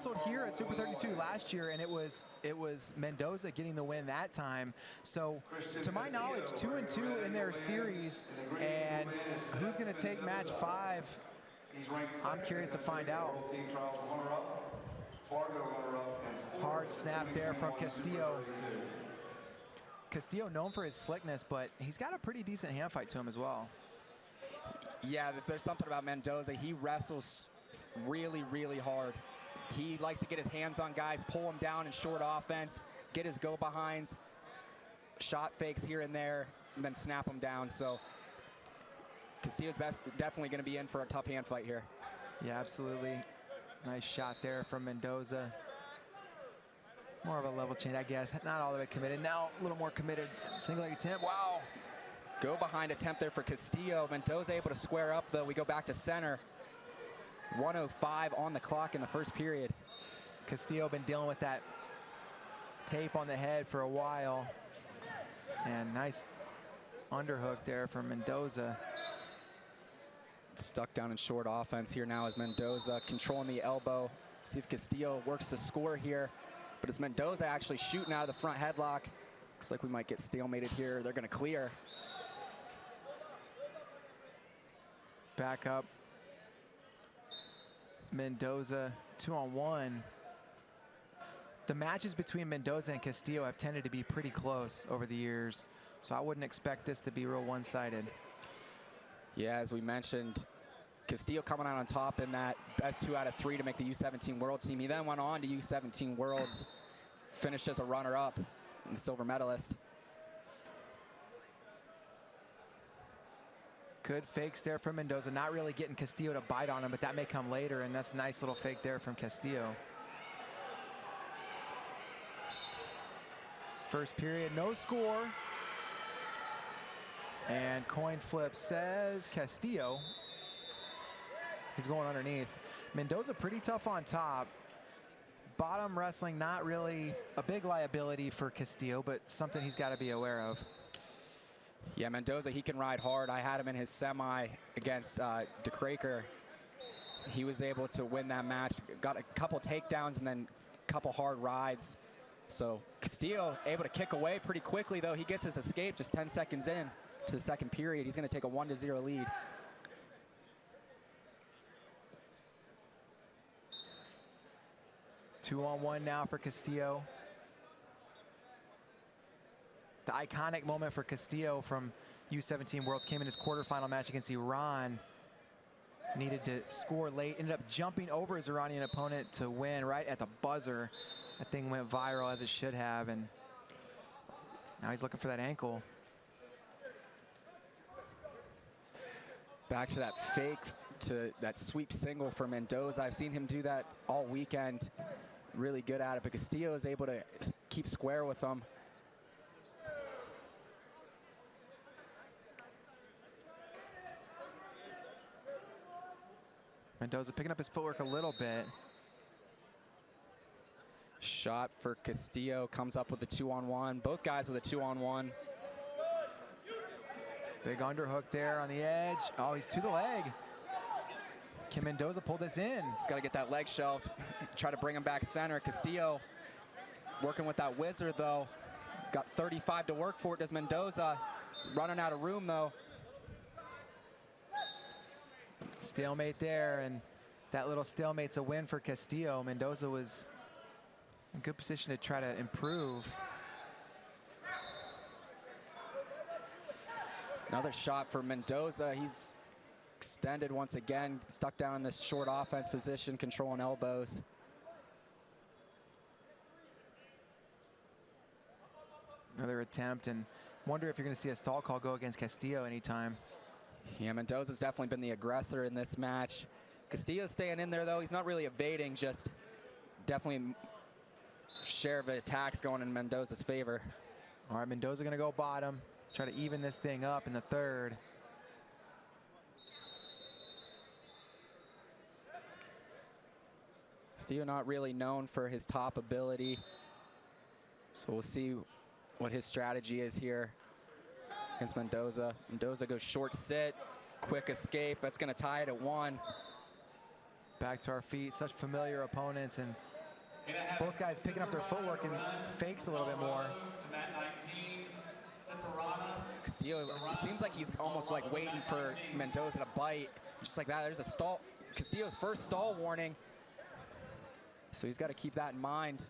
wrestled here at Super 32 last year, and it was Mendoza getting the win that time. So, to my knowledge, 2-2 in their series, and who's going to take match 5? I'm curious to find out. Hard snap there from Castillo. Castillo known for his slickness, but he's got a pretty decent hand fight to him as well. Yeah, if there's something about Mendoza, he wrestles really, really hard. He likes to get his hands on guys, pull them down in short offense, get his go-behinds, shot fakes here and there, and then snap them down. So Castillo's definitely going to be in for a tough hand fight here. Yeah, absolutely. Nice shot there from Mendoza. More of a level change, I guess. Not all the way committed. Now a little more committed. Single leg attempt. Wow. Go behind attempt there for Castillo. Mendoza able to square up, though. We go back to center. 1:05 on the clock in the first period. Castillo been dealing with that tape on the head for a while. And nice underhook there from Mendoza. Stuck down in short offense here now as Mendoza controlling the elbow. See if Castillo works the score here. But it's Mendoza actually shooting out of the front headlock. Looks like we might get stalemated here. They're going to clear. Back up. Mendoza 2-on-1. The matches between Mendoza and Castillo have tended to be pretty close over the years, so I wouldn't expect this to be real one-sided. Yeah, as we mentioned, Castillo coming out on top in that best 2 out of 3 to make the U17 World Team. He then went on to U17 Worlds, finished as a runner-up and silver medalist. Good fakes there from Mendoza, not really getting Castillo to bite on him, but that may come later, and that's a nice little fake there from Castillo. First period, no score. And coin flip says Castillo. He's going underneath. Mendoza pretty tough on top. Bottom wrestling, not really a big liability for Castillo, but something he's got to be aware of. Yeah, Mendoza, he can ride hard. I had him in his semi against DeCraker. He was able to win that match. Got a couple takedowns and then a couple hard rides. So Castillo able to kick away pretty quickly, though. He gets his escape just 10 seconds in to the second period. He's going to take a 1-0 lead. Two-on-one now for Castillo. The iconic moment for Castillo from U17 Worlds came in his quarterfinal match against Iran. Needed to score late, ended up jumping over his Iranian opponent to win right at the buzzer. That thing went viral as it should have, and now he's looking for that ankle. Back to that fake, to that sweep single for Mendoza. I've seen him do that all weekend. Really good at it, but Castillo is able to keep square with him. Mendoza picking up his footwork a little bit. Shot for Castillo, comes up with a 2-on-1. Both guys with a 2-on-1. Big underhook there on the edge. Oh, he's to the leg. Can Mendoza pull this in? He's got to get that leg shelved. Try to bring him back center. Castillo working with that wizard, though. Got 35 to work for it, does Mendoza. Running out of room, though. Stalemate there, and that little stalemate's a win for Castillo. Mendoza was in good position to try to improve. Another shot for Mendoza. He's extended once again, stuck down in this short offense position, controlling elbows. Another attempt, and wonder if you're going to see a stall call go against Castillo anytime. Yeah, Mendoza's definitely been the aggressor in this match. Castillo's staying in there, though. He's not really evading, just definitely share of attacks going in Mendoza's favor. All right, Mendoza going to go bottom, try to even this thing up in the third. Castillo not really known for his top ability, so we'll see what his strategy is here against Mendoza. Mendoza goes short sit, quick escape. That's going to tie it at 1. Back to our feet, such familiar opponents, and both guys picking up their footwork and fakes a little bit more. Castillo, it seems like he's almost like waiting for Mendoza to bite. Just like that, there's a stall. Castillo's first stall warning. So he's got to keep that in mind.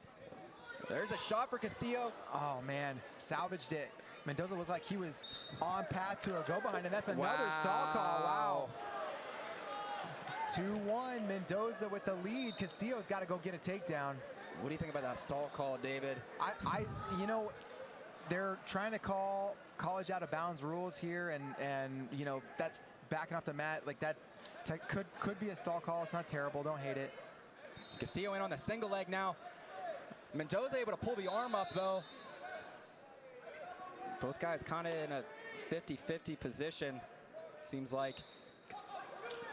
There's a shot for Castillo. Oh man, salvaged it. Mendoza looked like he was on path to a go behind, and that's another stall call. Wow. 2-1, Mendoza with the lead. Castillo's got to go get a takedown. What do you think about that stall call, David? You know, they're trying to call college out of bounds rules here, and you know, that's backing off the mat like that. Could be a stall call. It's not terrible. Don't hate it. Castillo in on the single leg now. Mendoza able to pull the arm up though. Both guys kind of in a 50-50 position. Seems like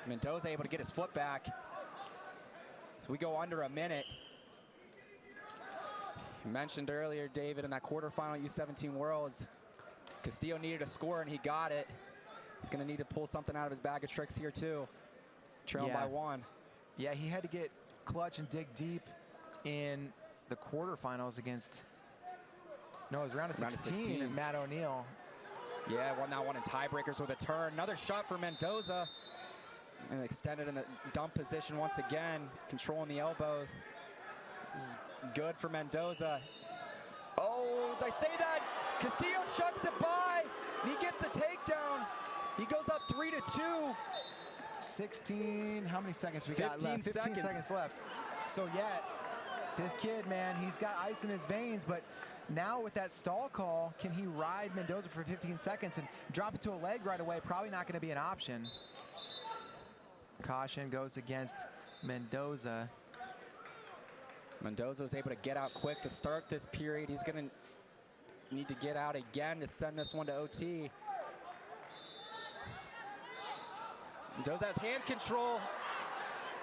Mendoza able to get his foot back. So we go under a minute. You mentioned earlier, David, in that quarterfinal U17 Worlds, Castillo needed a score and he got it. He's going to need to pull something out of his bag of tricks here too. Trailing by 1. Yeah, he had to get clutch and dig deep in the quarterfinals against, no, it was round of 16 and Matt O'Neill. Yeah, one in tiebreakers with a turn. Another shot for Mendoza. And extended in the dump position once again, controlling the elbows. This is good for Mendoza. Oh, as I say that, Castillo shucks it by, and he gets a takedown. He goes up 3-2. 16, how many seconds we got left? 15 seconds left. So yeah, this kid, man, he's got ice in his veins, but now with that stall call, can he ride Mendoza for 15 seconds and drop it to a leg right away? Probably not gonna be an option. Caution goes against Mendoza. Mendoza was able to get out quick to start this period. He's gonna need to get out again to send this one to OT. Mendoza has hand control.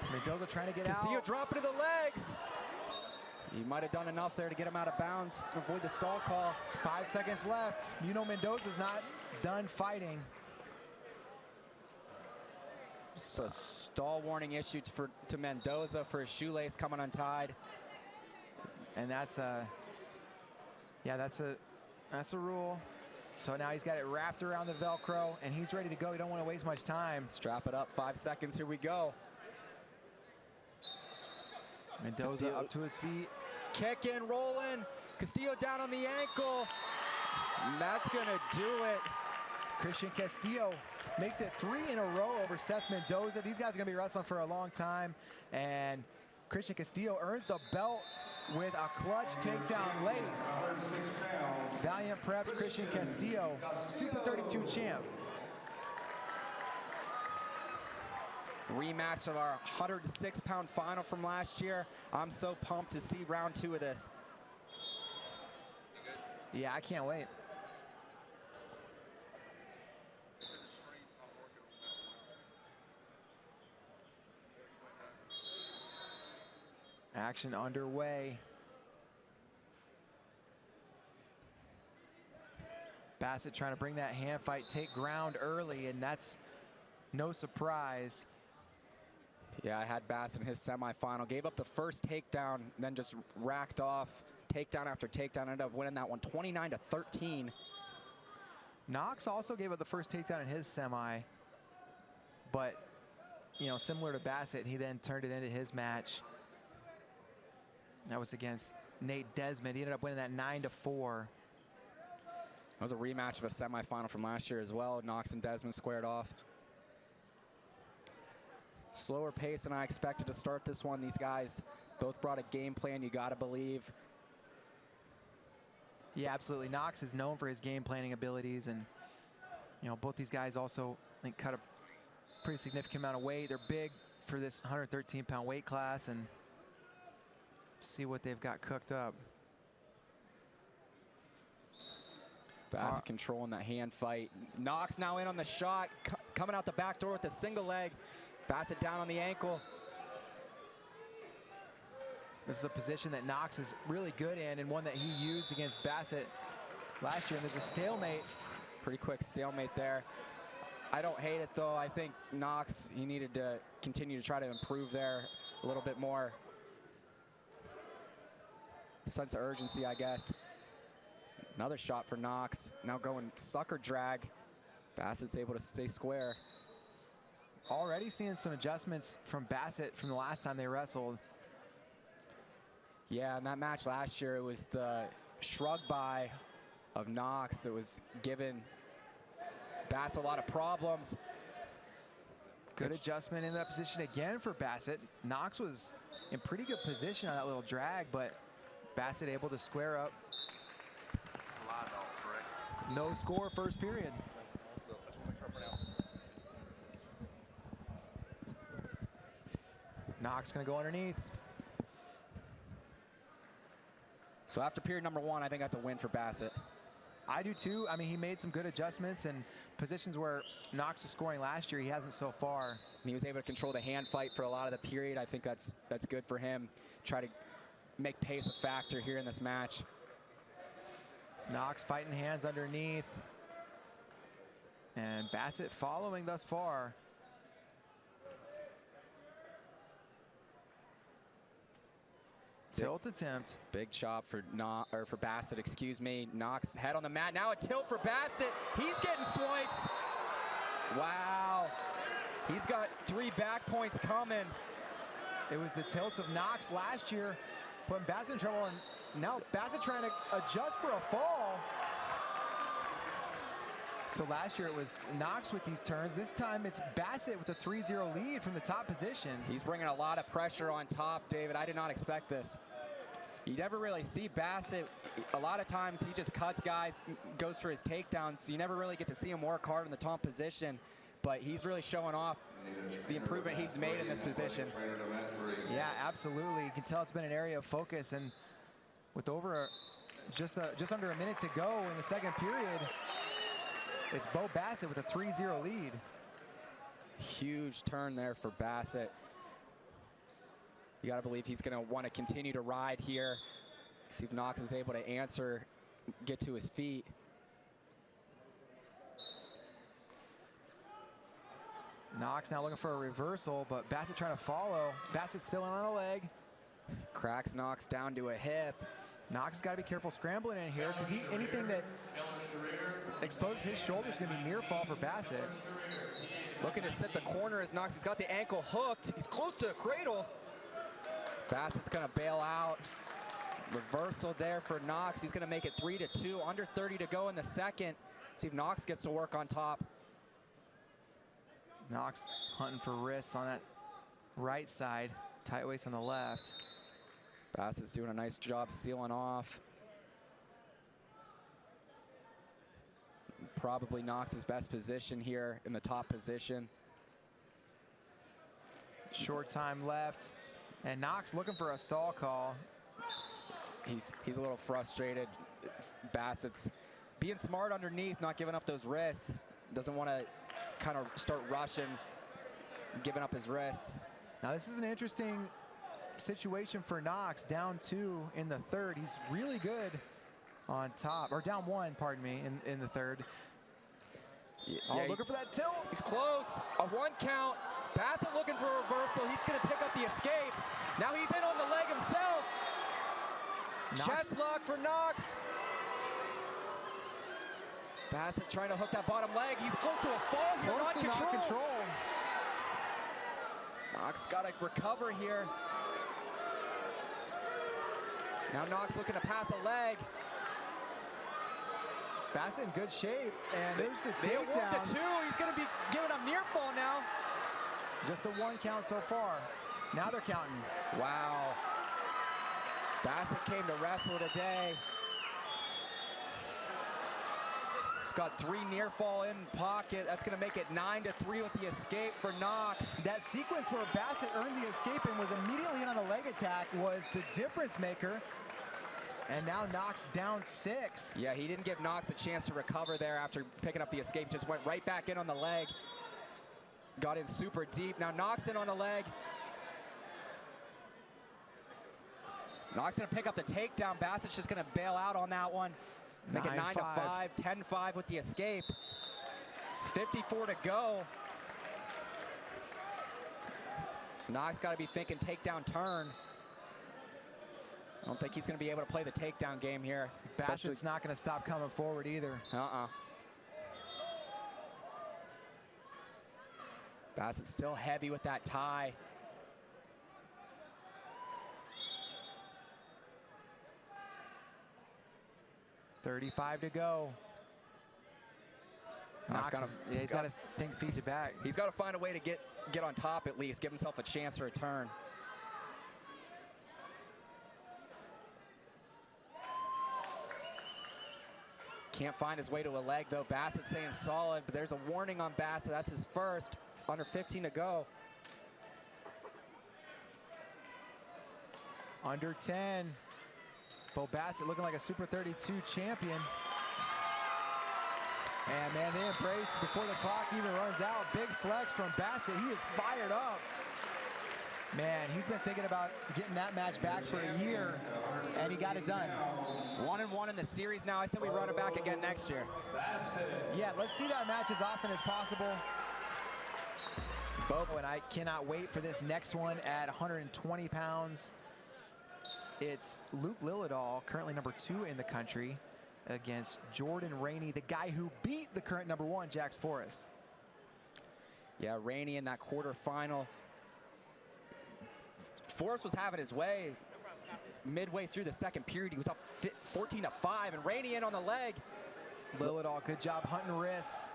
Mendoza trying to get out. Castillo dropping to the legs. He might have done enough there to get him out of bounds, avoid the stall call. 5 seconds left. You know Mendoza's not done fighting. It's a stall warning issued to Mendoza for his shoelace coming untied. And that's a rule. So now he's got it wrapped around the Velcro and he's ready to go. He don't want to waste much time. Strap it up, 5 seconds, here we go. Mendoza Castillo up to his feet. Kicking, rolling. Castillo down on the ankle. And that's gonna do it. Christian Castillo makes it 3 in a row over Seth Mendoza. These guys are gonna be wrestling for a long time. And Christian Castillo earns the belt with a clutch takedown late. Valiant Preps, Christian Castillo, Super 32 champ. Rematch of our 106-pound final from last year. I'm so pumped to see round 2 of this. Yeah, I can't wait. Action underway. Bassett trying to bring that hand fight, take ground early, and that's no surprise. Yeah, I had Bassett in his semifinal. Gave up the first takedown, then just racked off takedown after takedown. Ended up winning that one 29-13. Knox also gave up the first takedown in his semi, but you know, similar to Bassett, he then turned it into his match. That was against Nate Desmond. He ended up winning that 9-4. That was a rematch of a semifinal from last year as well. Knox and Desmond squared off. Slower pace than I expected to start this one. These guys both brought a game plan, you gotta believe. Yeah, absolutely. Knox is known for his game planning abilities, and you know, both these guys also, I think, cut a pretty significant amount of weight. They're big for this 113-pound weight class, and see what they've got cooked up. Bassett controlling that hand fight. Knox now in on the shot, coming out the back door with the single leg. Bassett down on the ankle. This is a position that Knox is really good in, and one that he used against Bassett last year, and there's a stalemate. Pretty quick stalemate there. I don't hate it, though. I think Knox, he needed to continue to try to improve there a little bit more. Sense of urgency, I guess. Another shot for Knox. Now going sucker drag. Bassett's able to stay square. Already seeing some adjustments from Bassett from the last time they wrestled. Yeah, in that match last year, it was the shrug by of Knox that was giving Bassett a lot of problems. Good adjustment in that position again for Bassett. Knox was in pretty good position on that little drag, but Bassett able to square up. No score first period. Knox gonna go underneath. So after period number 1, I think that's a win for Bassett. I do too. I mean, he made some good adjustments, and positions where Knox was scoring last year, he hasn't so far. And he was able to control the hand fight for a lot of the period. I think that's good for him. Try to make pace a factor here in this match. Knox fighting hands underneath. And Bassett following thus far. Tilt attempt. Big chop for Bassett, excuse me. Knox head on the mat. Now a tilt for Bassett. He's getting swipes. Wow. He's got 3 back points coming. It was the tilts of Knox last year, putting Bassett in trouble, and now Bassett trying to adjust for a fall. So last year it was Knox with these turns. This time it's Bassett with a 3-0 lead from the top position. He's bringing a lot of pressure on top, David. I did not expect this. You never really see Bassett. A lot of times he just cuts guys, goes for his takedowns, so you never really get to see him work hard in the top position. But he's really showing off the improvement he's made in this position. Yeah, absolutely. You can tell it's been an area of focus, and with just under a minute to go in the second period, it's Bo Bassett with a 3-0 lead. Huge turn there for Bassett. You got to believe he's going to want to continue to ride here. See if Knox is able to answer, get to his feet. Knox now looking for a reversal, but Bassett trying to follow. Bassett still on a leg. Cracks Knox down to a hip. Knox has got to be careful scrambling in here, because anything that exposes his shoulder is going to be near fall for Bassett. Looking to set the corner as Knox. He's got the ankle hooked. He's close to the cradle. Bassett's going to bail out. Reversal there for Knox. He's going to make it 3-2. Under 30 to go in the second. See if Knox gets to work on top. Knox hunting for wrists on that right side. Tight waist on the left. Bassett's doing a nice job sealing off. Probably Knox's best position here in the top position. Short time left. And Knox looking for a stall call. He's a little frustrated. Bassett's being smart underneath, not giving up those wrists. Doesn't want to kind of start rushing, giving up his wrists. Now this is an interesting situation for Knox. Down 2 in the third. He's really good on top, or down 1, pardon me, in the third. Looking for that tilt. He's close. A 1 count. Bassett looking for a reversal. He's going to pick up the escape. Now he's in on the leg himself. Chest lock for Knox. Bassett trying to hook that bottom leg. He's close to a fall here. Close to not control. Knox got to recover here. Now Knox looking to pass a leg. Bassett in good shape, and there's the takedown. They award the 2. He's going to be giving up near fall now. Just a 1 count so far. Now they're counting. Wow. Bassett came to wrestle today. He's got 3 near fall in pocket. That's going to make it 9-3 with the escape for Knox. That sequence where Bassett earned the escape and was immediately in on the leg attack was the difference maker. And now Knox down 6. Yeah, he didn't give Knox a chance to recover there after picking up the escape. Just went right back in on the leg. Got in super deep. Now Knox in on the leg. Knox gonna pick up the takedown. Bassett's just gonna bail out on that one. Make it 9-5, 10-5 with the escape. 54 to go. So Knox got to be thinking takedown turn. I don't think he's going to be able to play the takedown game here. Bassett's not going to stop coming forward either. Bassett's still heavy with that tie. $35 to go. He's got to think feet to back. He's got to find a way to get on top at least, give himself a chance for a turn. Can't find his way to a leg though. Bassett saying solid, but there's a warning on Bassett. That's his first. Under 15 to go. Under 10. Bo Bassett looking like a Super 32 champion. And man, they embrace before the clock even runs out. Big flex from Bassett. He is fired up. Man, he's been thinking about getting that match back for a year, and he got it done. 1-1 in the series now. I said we run it back again next year. Yeah, let's see that match as often as possible. And I cannot wait for this next one at 120 pounds. It's Luke Lilledahl, currently number 2 in the country, against Jordan Raney, the guy who beat the current number 1, Jax Forrest. Yeah, Raney in that quarterfinal. Forrest was having his way. Midway through the second period, he was up 14 to 5, and Raney in on the leg. Lilledahl, good job hunting wrists.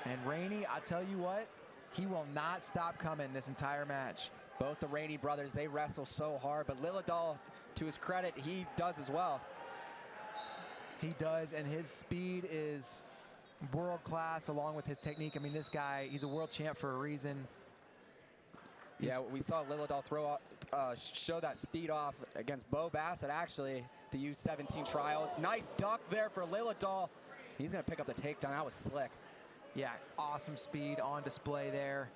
And Raney, I tell you what, he will not stop coming this entire match. Both the Raney brothers, they wrestle so hard, but Lilledahl, to his credit, he does as well. He does, and his speed is world class along with his technique. I mean, this guy, he's a world champ for a reason. Yeah, we saw Lilledahl show that speed off against Bo Bassett, actually, the U17 trials. Nice duck there for Lilledahl. He's going to pick up the takedown. That was slick. Yeah, awesome speed on display there.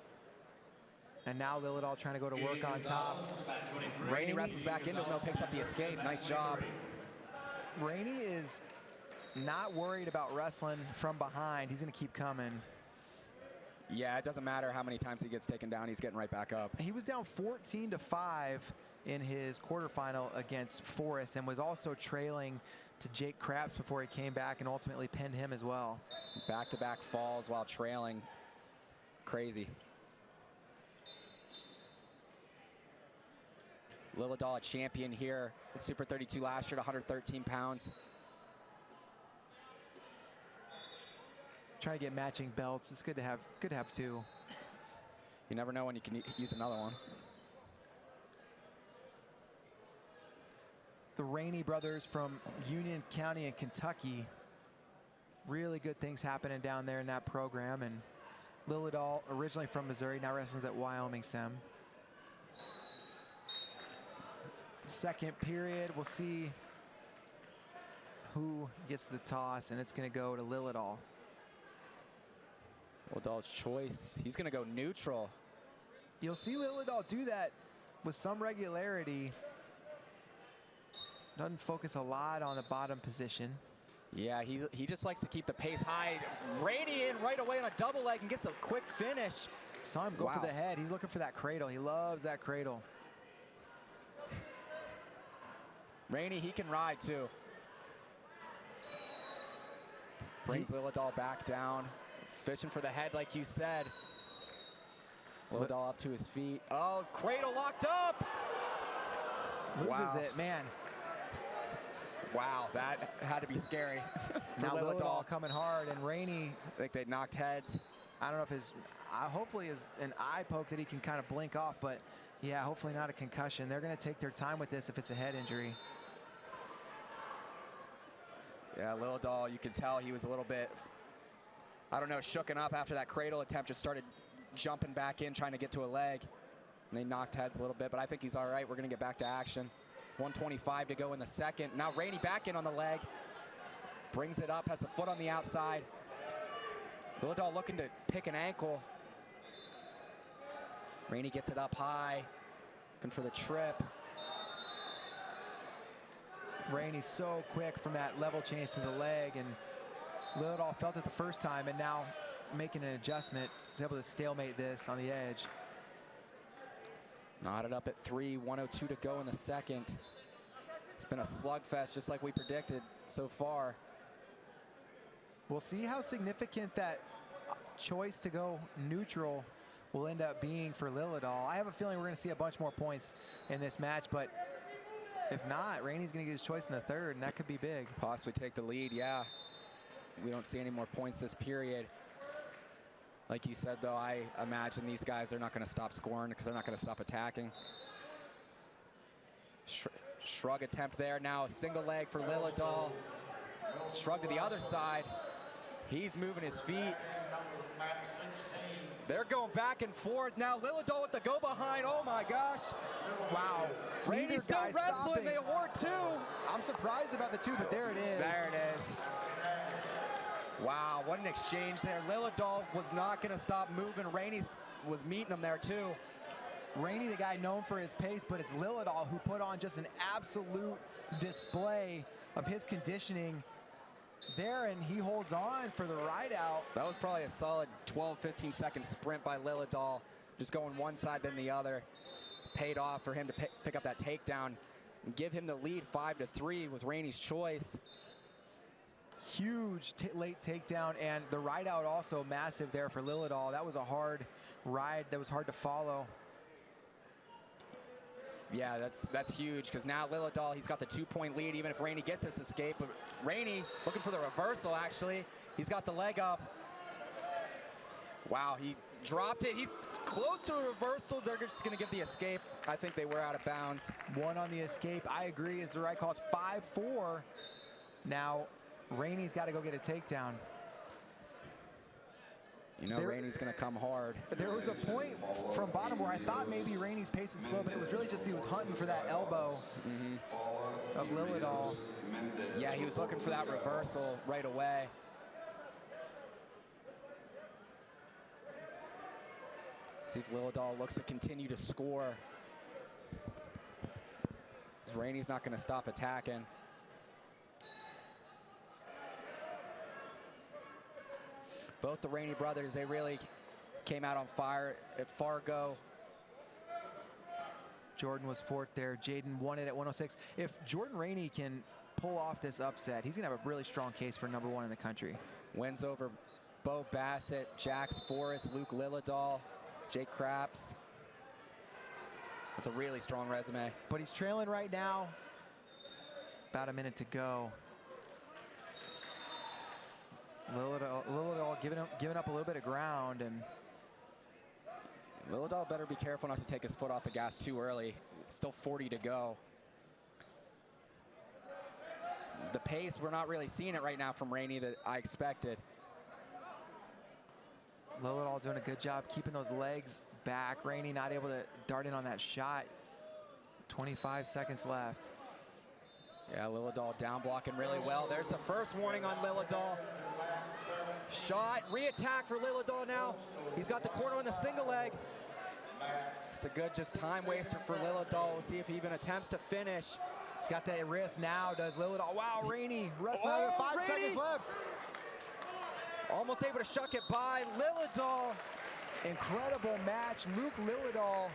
And now Lilledahl trying to go to work on top. Raney wrestles back into him, though, picks up the escape. Nice job. Raney is not worried about wrestling from behind. He's going to keep coming. Yeah, it doesn't matter how many times he gets taken down. He's getting right back up. He was down 14 to 5 in his quarterfinal against Forrest, and was also trailing to Jake Craps before he came back and ultimately pinned him as well. Back-to-back falls while trailing. Crazy. Lilledahl, a champion here at Super 32 last year at 113 pounds. Trying to get matching belts. It's good to have 2. You never know when you can use another one. The Raney brothers from Union County in Kentucky. Really good things happening down there in that program. And Lilledahl, originally from Missouri, now wrestles at Wyoming Sem. Second period, we'll see who gets the toss, and it's going to go to Lilledahl. Lilledahl's choice. He's going to go neutral. You'll see Lilledahl do that with some regularity. Doesn't focus a lot on the bottom position. Yeah, he just likes to keep the pace high. Raney in right away on a double leg and gets a quick finish. Saw him go for the head. He's looking for that cradle. He loves that cradle. Raney, he can ride too. Brings Lilledahl back down. Fishing for the head, like you said. Lilledahl up to his feet. Oh, cradle locked up. Loses it, man. Wow, that had to be scary. Now Lilledahl coming hard, and Raney, I think they knocked heads. I don't know if hopefully is an eye poke that he can kind of blink off, but yeah, hopefully not a concussion. They're going to take their time with this if it's a head injury. Yeah, Lilledahl, you can tell he was a little bit, I don't know, shooken up after that cradle attempt. Just started jumping back in, trying to get to a leg. And they knocked heads a little bit, but I think he's all right. We're going to get back to action. 125 to go in the second. Now Raney back in on the leg. Brings it up, has a foot on the outside. Lilledahl looking to pick an ankle. Raney gets it up high, looking for the trip. Raney so quick from that level change to the leg, and Lilledahl felt it the first time, and now making an adjustment, was able to stalemate this on the edge. Knotted up at 3, 1:02 to go in the second. It's been a slugfest, just like we predicted so far. We'll see how significant that choice to go neutral will end up being for Lilledahl. I have a feeling we're going to see a bunch more points in this match, but if not, Raney's going to get his choice in the third, and that could be big. Possibly take the lead, yeah. We don't see any more points this period. Like you said, though, I imagine these guys are not going to stop scoring because they're not going to stop attacking. Shrug attempt there. Now a single leg for Lilledahl. Shrug to the other side. He's moving his feet. They're going back and forth. Now Lilledahl with the go behind. Oh my gosh. Wow. Raney's still wrestling. Stopping. They award 2. I'm surprised about the 2, but there it is. There it is. Wow, what an exchange there. Lilledahl was not going to stop moving. Raney was meeting him there too. Raney, the guy known for his pace, but it's Lilledahl who put on just an absolute display of his conditioning there, and he holds on for the ride out. That was probably a solid 12, 15-second sprint by Lilledahl, just going one side then the other. Paid off for him to pick up that takedown and give him the lead 5-3 with Raney's choice. Huge late takedown, and the ride out also massive there for Lilledahl. That was a hard ride that was hard to follow. Yeah, that's huge, because now Lilledahl, he's got the 2-point lead, even if Raney gets this escape. But Raney looking for the reversal, actually. He's got the leg up. Wow, he dropped it. He's close to a reversal. They're just going to give the escape. I think they were out of bounds. 1 on the escape, I agree, is the right call. It's 5-4. Now, Raney's got to go get a takedown. You know, Raney's going to come hard. There was a point from bottom where I thought maybe Raney's pace is slow, but it was really just he was hunting for that elbow of Lilledahl. Yeah, he was looking for that reversal right away. See if Lilledahl looks to continue to score. Raney's not going to stop attacking. Both the Raney brothers, they really came out on fire at Fargo. Jordan was 4th there. Jaden won it at 106. If Jordan Raney can pull off this upset, he's going to have a really strong case for #1 in the country. Wins over Bo Bassett, Jax Forrest, Luke Lilledahl, Jake Craps. That's a really strong resume. But he's trailing right now. About a minute to go. Lilledahl giving up a little bit of ground, and Lilledahl better be careful not to take his foot off the gas too early. Still 40 to go. The pace, we're not really seeing it right now from Raney that I expected. Lilledahl doing a good job keeping those legs back. Raney not able to dart in on that shot. 25 seconds left. Yeah, Lilledahl down blocking really well. There's the first warning on Lilledahl. Shot, re-attack for Lilledahl now. He's got the corner on the single leg. It's a good just time waster for Lilledahl. We'll see if he even attempts to finish. He's got that wrist now, does Lilledahl. Wow, Raney wrestling with 5 seconds left. Almost able to shuck it by Lilledahl. Incredible match. Luke Lilledahl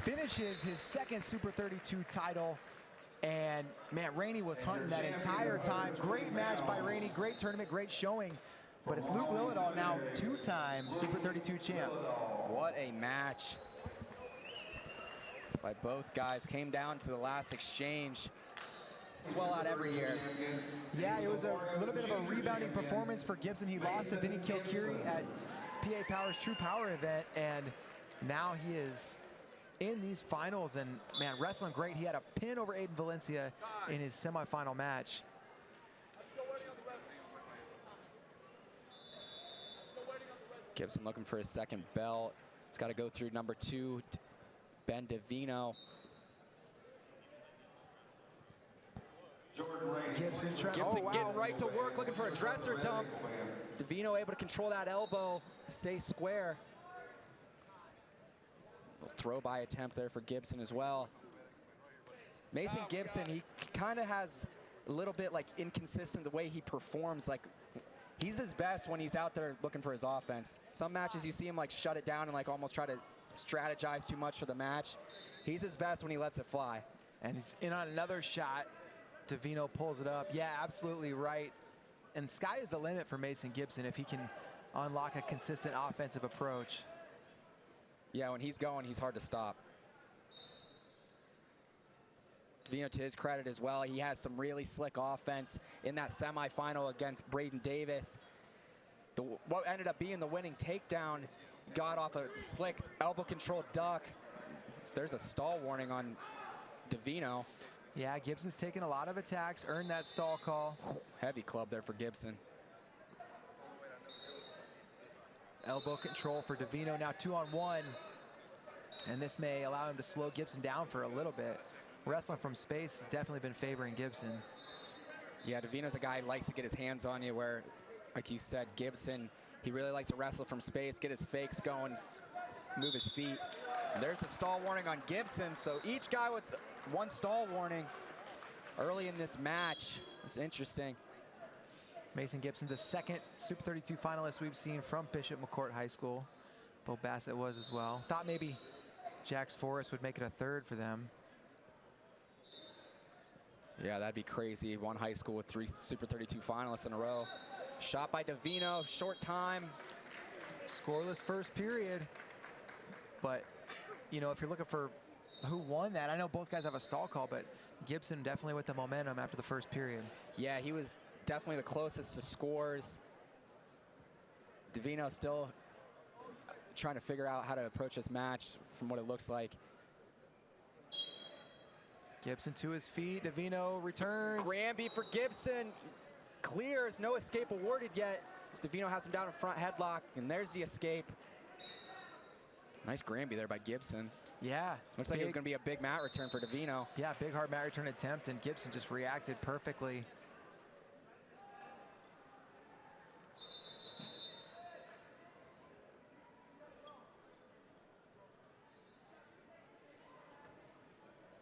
finishes his 2nd Super 32 title. And man, Raney was hunting that entire time. Great match by Raney, great tournament, great showing. But it's Luke Lilledahl now 2-time Super 32 champ. What a match by both guys. Came down to the last exchange. It's well out every year. Yeah, it was a little bit of a rebounding performance for Gibson. He lost to Vinny Kilkiri at PA Power's True Power event, and now he is in these finals, and man, wrestling great. He had a pin over Aiden Valencia in his semifinal match. Gibson looking for his 2nd belt. He's got to go through #2, Ben Davino. Gibson getting right to work, looking for a dresser dump. Davino able to control that elbow, stay square. Throw-by attempt there for Gibson as well. Mason Gibson, he kind of has a little bit like inconsistent the way he performs. Like, he's his best when he's out there looking for his offense. Some matches you see him like shut it down and like almost try to strategize too much for the match. He's his best when he lets it fly. And he's in on another shot. Davino pulls it up. Yeah, absolutely right. And sky is the limit for Mason Gibson if he can unlock a consistent offensive approach. Yeah, when he's going, he's hard to stop. Davino, to his credit as well, he has some really slick offense in that semifinal against Braden Davis. What ended up being the winning takedown got off a slick elbow control duck. There's a stall warning on Davino. Yeah, Gibson's taken a lot of attacks, earned that stall call. Heavy club there for Gibson. Elbow control for Davino, now 2-on-1. And this may allow him to slow Gibson down for a little bit. Wrestling from space has definitely been favoring Gibson. Yeah, Davino's a guy who likes to get his hands on you, where, like you said, Gibson, he really likes to wrestle from space, get his fakes going, move his feet. There's the stall warning on Gibson, so each guy with one stall warning early in this match. It's interesting. Mason Gibson, the second Super 32 finalist we've seen from Bishop McCourt High School. Bo Bassett was as well. Thought maybe Jax Forrest would make it a third for them. Yeah, that'd be crazy. One high school with 3 Super 32 finalists in a row. Shot by Davino, short time. Scoreless first period. But, you know, if you're looking for who won that, I know both guys have a stall call, but Gibson definitely with the momentum after the first period. Yeah, he was definitely the closest to scores. Davino still trying to figure out how to approach this match from what it looks like. Gibson to his feet, Davino returns. Granby for Gibson, clears, no escape awarded yet. Davino has him down in front headlock, and there's the escape. Nice Granby there by Gibson. Yeah. Looks like it was gonna be a big mat return for Davino. Yeah, big hard mat return attempt, and Gibson just reacted perfectly.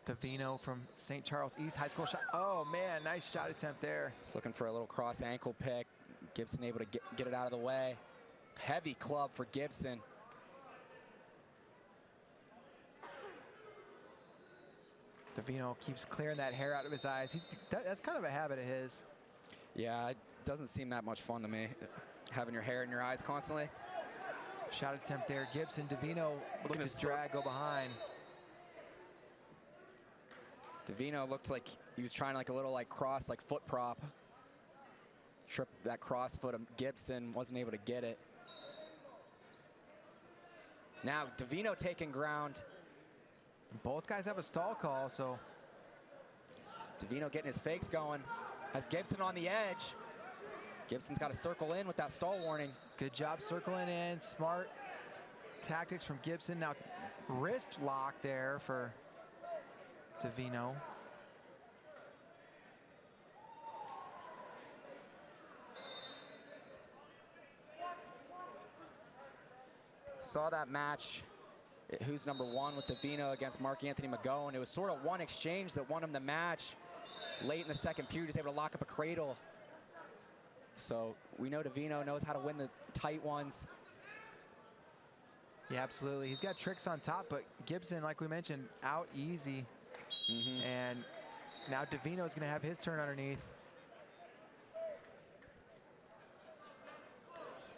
Davino from St. Charles East High School shot. Oh man, nice shot attempt there. Just looking for a little cross ankle pick. Gibson able to get it out of the way. Heavy club for Gibson. Davino keeps clearing that hair out of his eyes. That's kind of a habit of his. Yeah, it doesn't seem that much fun to me, having your hair in your eyes constantly. Shot attempt there. Gibson, Davino looked to drag, go behind. Davino looked like he was trying like a little like cross, like foot prop. Trip that cross foot of Gibson, wasn't able to get it. Now Davino taking ground. Both guys have a stall call, so. Davino getting his fakes going. Has Gibson on the edge. Gibson's got to circle in with that stall warning. Good job circling in. Smart tactics from Gibson. Now wrist lock there for Davino. Saw that match. Who's number one with Davino against Mark Anthony McGowan. It was sort of one exchange that won him the match. Late in the second period, he's able to lock up a cradle. So we know Davino knows how to win the tight ones. Yeah, absolutely. He's got tricks on top, but Gibson, like we mentioned, out easy. And now Davino is going to have his turn underneath.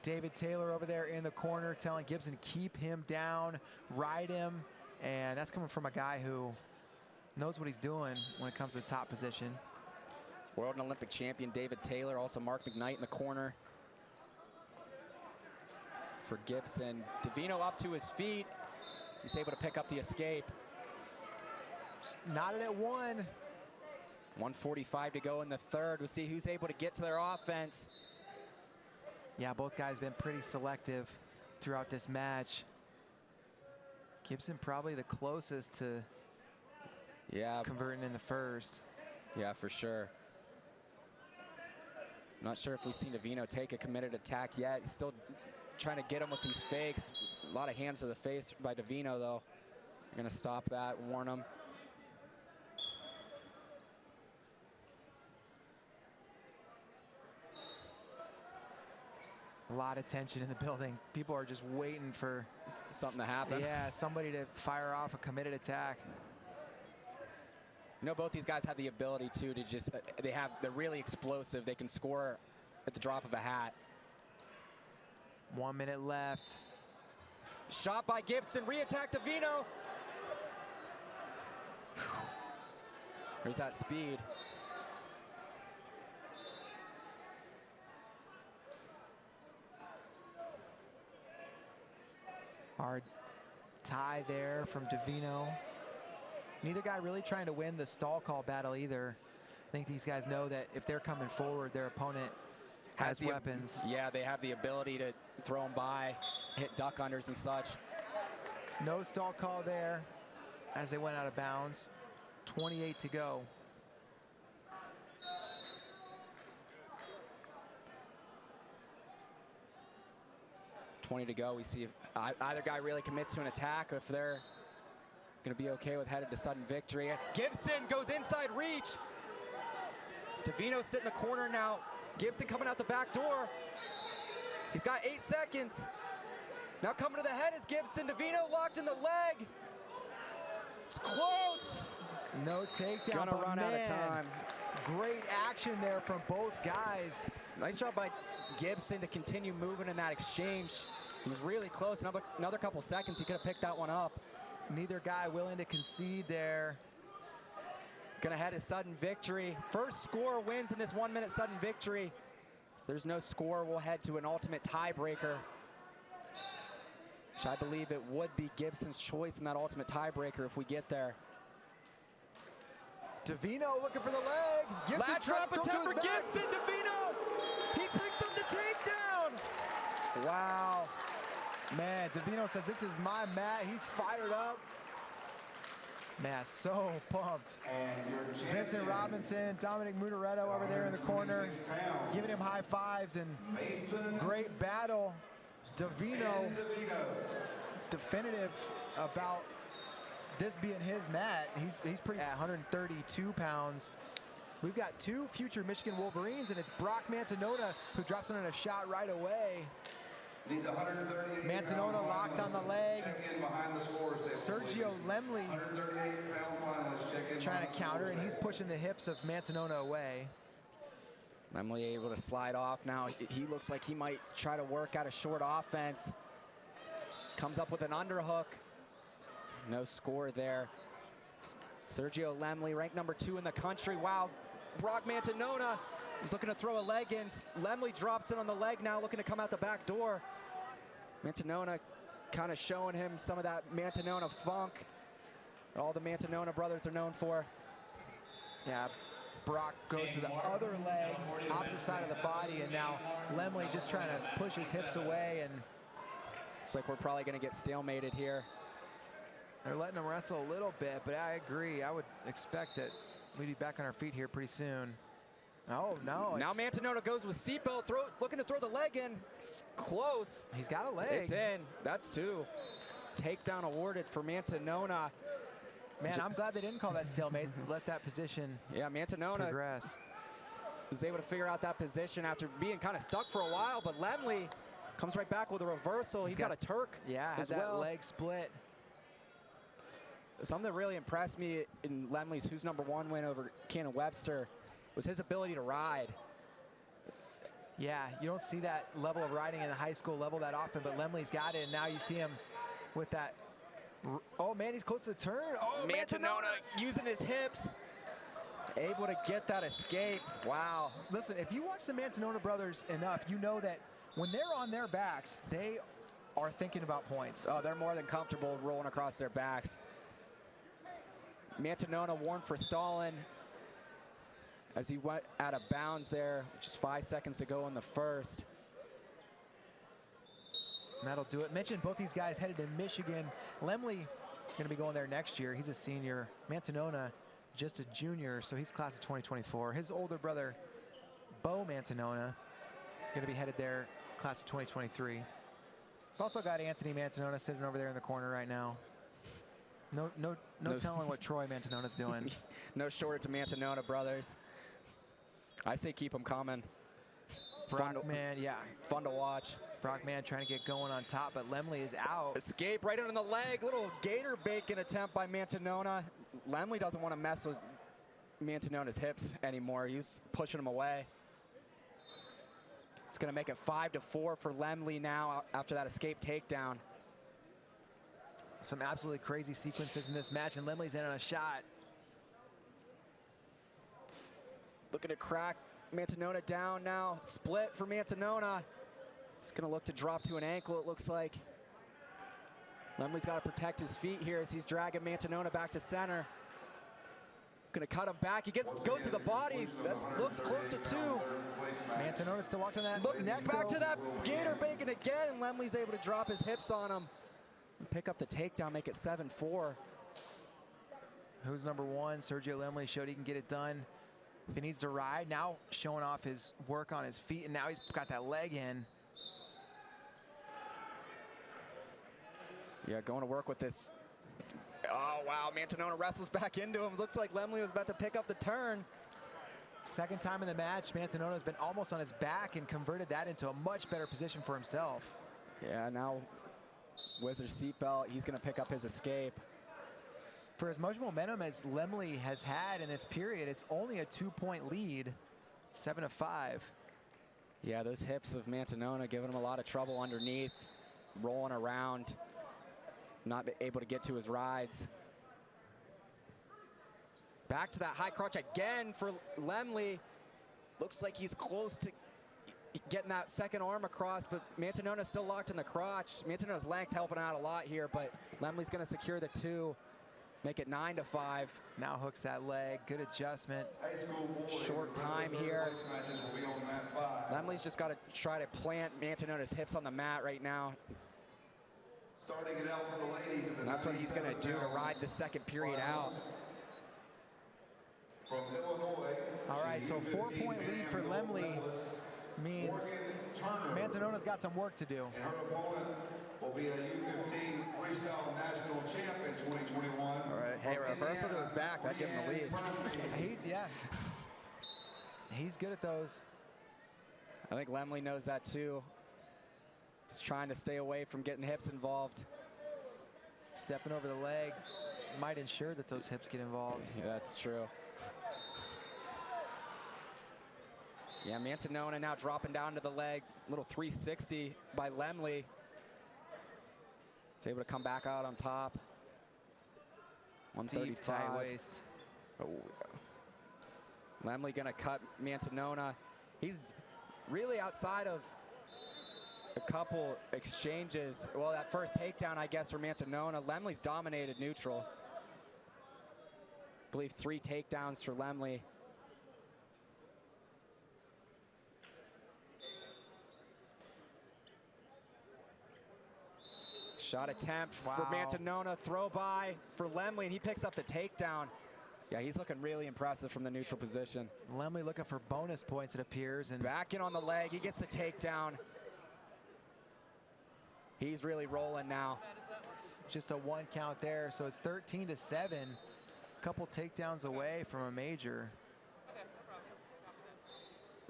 David Taylor over there in the corner telling Gibson, keep him down, ride him. And that's coming from a guy who knows what he's doing when it comes to the top position. World and Olympic champion David Taylor, also Mark McKnight in the corner for Gibson. Davino up to his feet. He's able to pick up the escape. Knotted at 1. 1:45 to go in the third. We'll see who's able to get to their offense. Yeah, both guys been pretty selective throughout this match. Gibson probably the closest to converting in the first. Yeah, for sure. Not sure if we've seen Davino take a committed attack yet. He's still trying to get him with these fakes. A lot of hands to the face by Davino, though. They're going to stop that, warn him. A lot of tension in the building. People are just waiting for something to happen. Yeah, somebody to fire off a committed attack. You know, both these guys have the ability to just, they're really explosive. They can score at the drop of a hat. 1 minute left. Shot by Gibson, re-attack Davino. There's that speed. Hard tie there from Davino. Neither guy really trying to win the stall call battle either. I think these guys know that if they're coming forward, their opponent has weapons. Yeah, they have the ability to throw them by, hit duck unders and such. No stall call there as they went out of bounds. 28 to go. To go. We see if either guy really commits to an attack or if they're going to be okay with headed to sudden victory. Gibson goes inside reach. Davino sitting in the corner now. Gibson coming out the back door. He's got 8 seconds. Now coming to the head is Gibson. Davino locked in the leg. It's close. No takedown. Gonna run out of time. Great action there from both guys. Nice job by Gibson to continue moving in that exchange. He was really close. Another couple seconds, he could have picked that one up. Neither guy willing to concede there. Gonna head to sudden victory. First score wins in this 1 minute sudden victory. If there's no score, we'll head to an ultimate tiebreaker, which I believe it would be Gibson's choice in that ultimate tiebreaker if we get there. Davino looking for the leg. Gibson Lat drop attempt for Gibson. Davino, he picks up the takedown. Wow. Man, Davino says, this is my mat. He's fired up. Man, so pumped. Vincent Robinson, Dominic Munaretto over there in the corner, giving him high fives, and great battle. Davino, definitive about this being his mat. He's pretty at 132 pounds. We've got 2 future Michigan Wolverines, and it's Brock Mantanona who drops in on a shot right away. Mantanona locked on the leg. Sergio Lemley trying to counter, and he's pushing the hips of Mantanona away. Lemley able to slide off now. He looks like he might try to work out a short offense. Comes up with an underhook. No score there. Sergio Lemley, ranked number 2 in the country. Wow, Brock Mantanona he's looking to throw a leg in. Lemley drops in on the leg now, looking to come out the back door. Mantanona kind of showing him some of that Mantanona funk that all the Mantanona brothers are known for. Yeah, Brock goes to the other leg, opposite side of the body, and now Lemley just trying to push his hips away, and it's like we're probably going to get stalemated here. They're letting him wrestle a little bit, but I agree. I would expect that we'd be back on our feet here pretty soon. Oh, no. Now Mantanona goes with seatbelt, looking to throw the leg in. It's close. He's got a leg. It's in. That's 2. Takedown awarded for Mantanona. Man, I'm glad they didn't call that stalemate. Let that position Mantanona progress. Was able to figure out that position after being kind of stuck for a while, but Lemley comes right back with a reversal. He's got a Turk as that well. Leg split. Something that really impressed me in Lemley's Who's Number 1 win over Cannon Webster was his ability to ride. Yeah, you don't see that level of riding in the high school level that often, but Lemley's got it, and now you see him with that. Oh, man, he's close to the turn. Oh, Mantanona using his hips, able to get that escape. Wow. Listen, if you watch the Mantanona brothers enough, you know that when they're on their backs, they are thinking about points. Oh, they're more than comfortable rolling across their backs. Mantanona warned for stalling as he went out of bounds there, just 5 seconds to go in the first. And that'll do it. Mentioned both these guys headed to Michigan. Lemley going to be going there next year. He's a senior. Mantanona just a junior, so he's class of 2024. His older brother, Bo Mantanona, going to be headed there, class of 2023. We've also got Anthony Mantanona sitting over there in the corner right now. No telling what Troy Mantanona's doing. No shortage to Mantanona brothers. I say keep them coming. Brockman, yeah. Fun to watch. Brockman trying to get going on top, but Lemley is out. Escape right under the leg. Little gator bacon attempt by Mantanona. Lemley doesn't want to mess with Mantanona's hips anymore. He's pushing him away. It's going to make it 5-4 for Lemley now after that escape takedown. Some absolutely crazy sequences in this match, and Lemley's in on a shot. Looking to crack Mantanona down now. Split for Mantanona. It's going to look to drop to an ankle, it looks like. Lemley's got to protect his feet here as he's dragging Mantanona back to center. Going to cut him back. He goes to the body. That looks close to 2. Mantanona still locked on that neck, back though. to that gator bacon again, and Lemley's able to drop his hips on him. And pick up the takedown, make it 7-4. Who's number 1? Sergio Lemley showed he can get it done. If he needs to ride, now showing off his work on his feet, and now he's got that leg in. Yeah, going to work with this. Oh, wow, Mantanona wrestles back into him. Looks like Lemley was about to pick up the turn. Second time in the match, Mantanona's been almost on his back and converted that into a much better position for himself. Yeah, now Wizard seatbelt, he's going to pick up his escape. For as much momentum as Lemley has had in this period, it's only a 2-point lead, 7-5. Yeah, those hips of Mantanona giving him a lot of trouble underneath, rolling around, not able to get to his rides. Back to that high crotch again for Lemley. Looks like he's close to getting that second arm across, but Mantanona's still locked in the crotch. Mantanona's length helping out a lot here, but Lemley's going to secure the 2. Make it 9-5. Now hooks that leg, good adjustment. Short time here. Lemley's just got to try to plant Mantanona's hips on the mat right now. Starting it out for the ladies. And that's what he's going to do to ride the second period out. From Illinois. All right, so 4-point lead for Lemley means Mantanona's got some work to do. And her opponent will be a U15 freestyle national champ in 2021. All right, hey, reversal to his back. That gave him the lead. Yeah. He's good at those. I think Lemley knows that too. He's trying to stay away from getting hips involved. Stepping over the leg might ensure that those hips get involved. Yeah, that's true. Yeah, Mantanona now dropping down to the leg. Little 360 by Lemley. He's able to come back out on top. 135. Deep tight waist. Oh. Lemley gonna cut Mantanona. He's really outside of a couple exchanges. Well, that first takedown, I guess, for Mantanona. Lemley's dominated neutral. I believe 3 takedowns for Lemley. Shot attempt for Mantanona, throw by for Lemley, and he picks up the takedown. Yeah, he's looking really impressive from the neutral position. Lemley looking for bonus points, it appears. And back in on the leg, he gets the takedown. He's really rolling now. Just a 1 count there, so it's 13-7. A couple takedowns away from a major.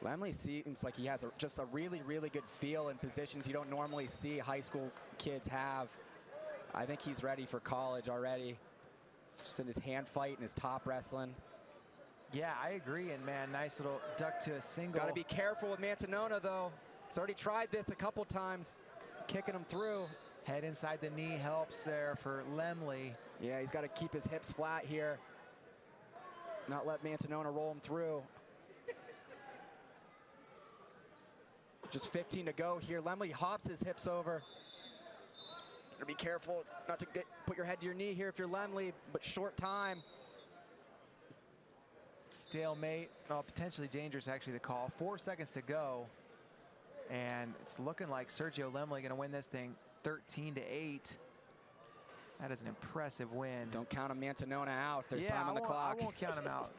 Lemley seems like he has just a really, really good feel in positions you don't normally see high school kids have. I think he's ready for college already. Just in his hand fight and his top wrestling. Yeah, I agree, and man, nice little duck to a single. Got to be careful with Mantanona, though. He's already tried this a couple times, kicking him through. Head inside the knee helps there for Lemley. Yeah, he's got to keep his hips flat here. Not let Mantanona roll him through. Just 15 to go here. Lemley hops his hips over. Gotta be careful not to put your head to your knee here if you're Lemley, but short time. Stalemate, potentially dangerous actually the call. 4 seconds to go. And it's looking like Sergio Lemley gonna win this thing 13-8. That is an impressive win. Don't count a Mantanona out if there's time on the clock. I won't count him out.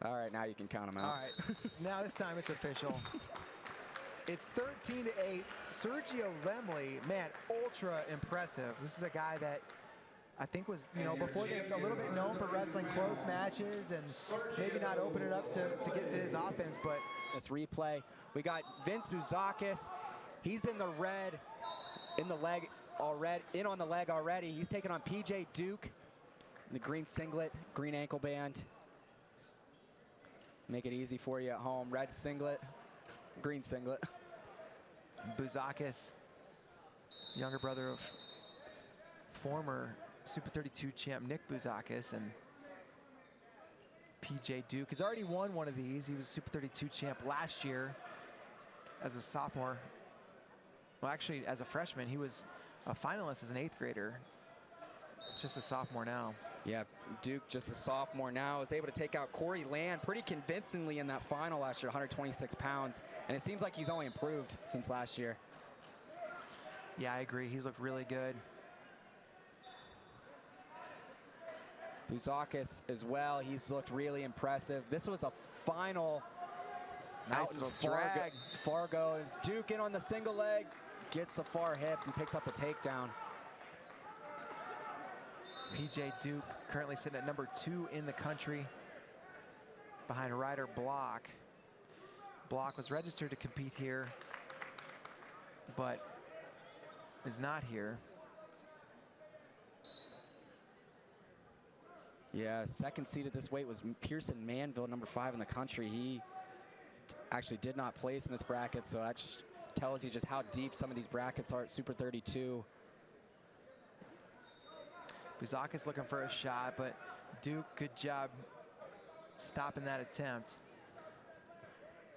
All right, now you can count him out. All right, now this time it's official. It's 13-8. Sergio Lemley, man, ultra impressive. This is a guy that I think was, you know, before this a little bit known for wrestling close matches and maybe not open it up to get to his offense, but this replay, we got Vince Bouzakis. He's in the red, in the leg already, in on the leg already. He's taking on PJ Duke in the green singlet, green ankle band. Make it easy for you at home. Red singlet, green singlet. Bouzakis, younger brother of former Super 32 champ Nick Bouzakis, and PJ Duke has already won one of these. He was Super 32 champ last year as a sophomore. Well, actually, as a freshman, he was a finalist as an 8th grader. Just a sophomore now. Yeah, Duke, just a sophomore now, is able to take out Corey Land pretty convincingly in that final last year, 126 pounds. And it seems like he's only improved since last year. Yeah, I agree. He's looked really good. Bouzakis as well, he's looked really impressive. This was a final. Nice little drag. Fargo, it's Duke in on the single leg, gets the far hip and picks up the takedown. PJ Duke currently sitting at number 2 in the country behind Ryder Block. Block was registered to compete here, but is not here. Yeah, second seed at this weight was Pearson Manville, number 5 in the country. He actually did not place in this bracket, so that just tells you just how deep some of these brackets are at Super 32. Bouzakis looking for a shot, but Duke, good job stopping that attempt.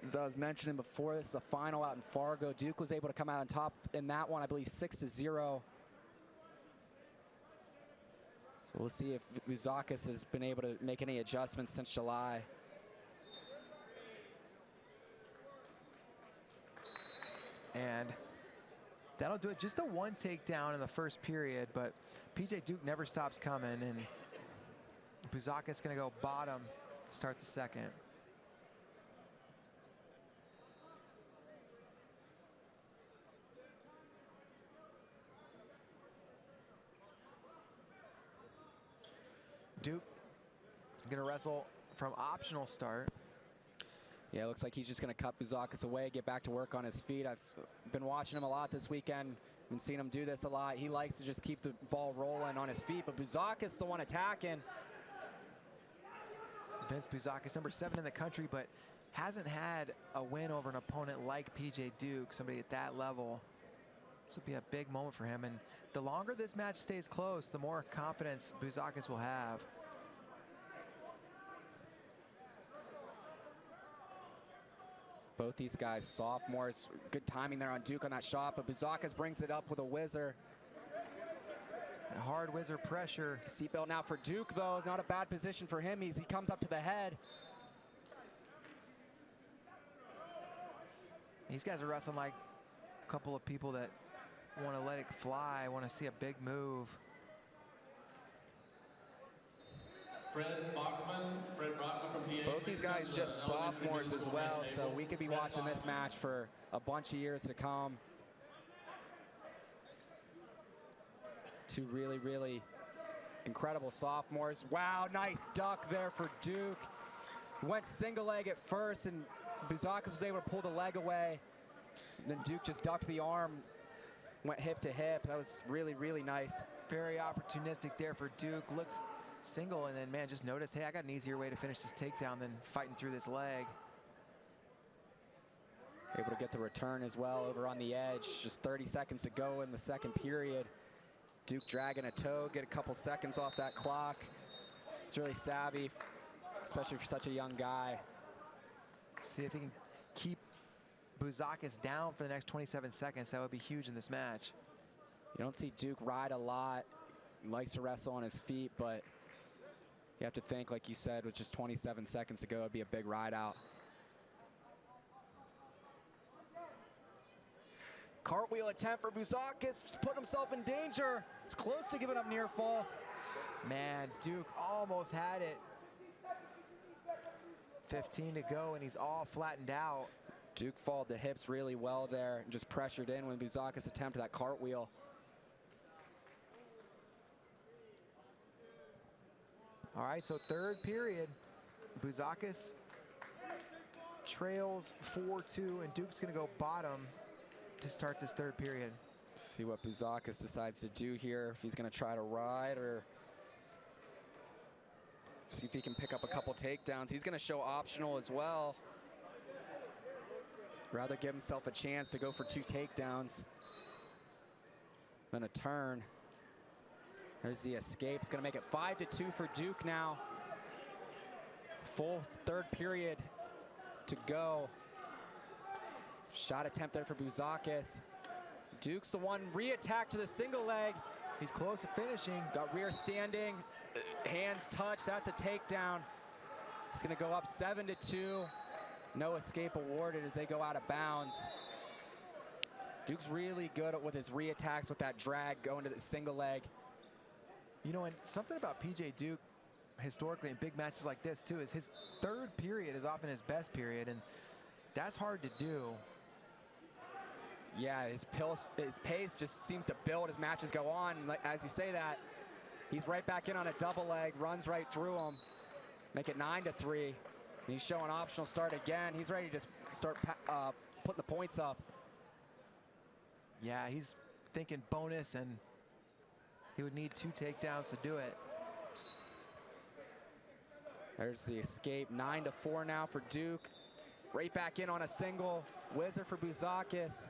As I was mentioning before, this is a final out in Fargo. Duke was able to come out on top in that one, I believe 6-0. So we'll see if Bouzakis has been able to make any adjustments since July. And that'll do it. Just the one takedown in the first period, but PJ Duke never stops coming, and Bouzakis gonna go bottom, start the second. Duke gonna wrestle from optional start. Yeah, it looks like he's just going to cut Bouzakis away, get back to work on his feet. I've been watching him a lot this weekend. Been seeing him do this a lot. He likes to just keep the ball rolling on his feet, but Bouzakis the one attacking. Vince Bouzakis, number 7 in the country, but hasn't had a win over an opponent like PJ Duke, somebody at that level. This will be a big moment for him, and the longer this match stays close, the more confidence Bouzakis will have. Both these guys, sophomores. Good timing there on Duke on that shot, but Bouzakis brings it up with a whizzer. Hard whizzer pressure. Seatbelt now for Duke, though. Not a bad position for him. He comes up to the head. These guys are wrestling like a couple of people that want to let it fly, want to see a big move. Both these guys just sophomores as well, so we could be watching this match for a bunch of years to come. Two really, really incredible sophomores. Wow, nice duck there for Duke. Went single leg at first, and Bouzakis was able to pull the leg away. And then Duke just ducked the arm, went hip to hip. That was really, really nice. Very opportunistic there for Duke. Looked single, and then, man, just noticed, hey, I got an easier way to finish this takedown than fighting through this leg. Able to get the return as well over on the edge. Just 30 seconds to go in the second period. Duke dragging a toe, get a couple seconds off that clock. It's really savvy, especially for such a young guy. See if he can keep Bouzakis down for the next 27 seconds. That would be huge in this match. You don't see Duke ride a lot. He likes to wrestle on his feet, but you have to think, like you said, with just 27 seconds to go, it'd be a big ride out. Cartwheel attempt for Bouzakis, put himself in danger. It's close to giving up near fall. Man, Duke almost had it. 15 to go, and he's all flattened out. Duke followed the hips really well there and just pressured in when Bouzakis attempted that cartwheel. All right, so third period. Bouzakis trails 4-2, and Duke's going to go bottom to start this third period. See what Bouzakis decides to do here, if he's going to try to ride or see if he can pick up a couple takedowns. He's going to show optional as well. Rather give himself a chance to go for 2 takedowns than a turn. There's the escape. It's going to make it 5-2 for Duke now. Full third period to go. Shot attempt there for Bouzakis. Duke's the one re-attack to the single leg. He's close to finishing. Got rear standing, hands touch, that's a takedown. It's gonna go up 7-2. No escape awarded as they go out of bounds. Duke's really good with his re-attacks with that drag going to the single leg. You know, and something about PJ Duke historically in big matches like this too is his third period is often his best period, and that's hard to do. Yeah, his pace just seems to build as matches go on. And as you say that, he's right back in on a double leg, runs right through him, make it 9-3. And he's showing optional start again. He's ready to start putting the points up. Yeah, he's thinking bonus, and he would need 2 takedowns to do it. There's the escape, 9-4 now for Duke. Right back in on a single. Whizzer for Bouzakis.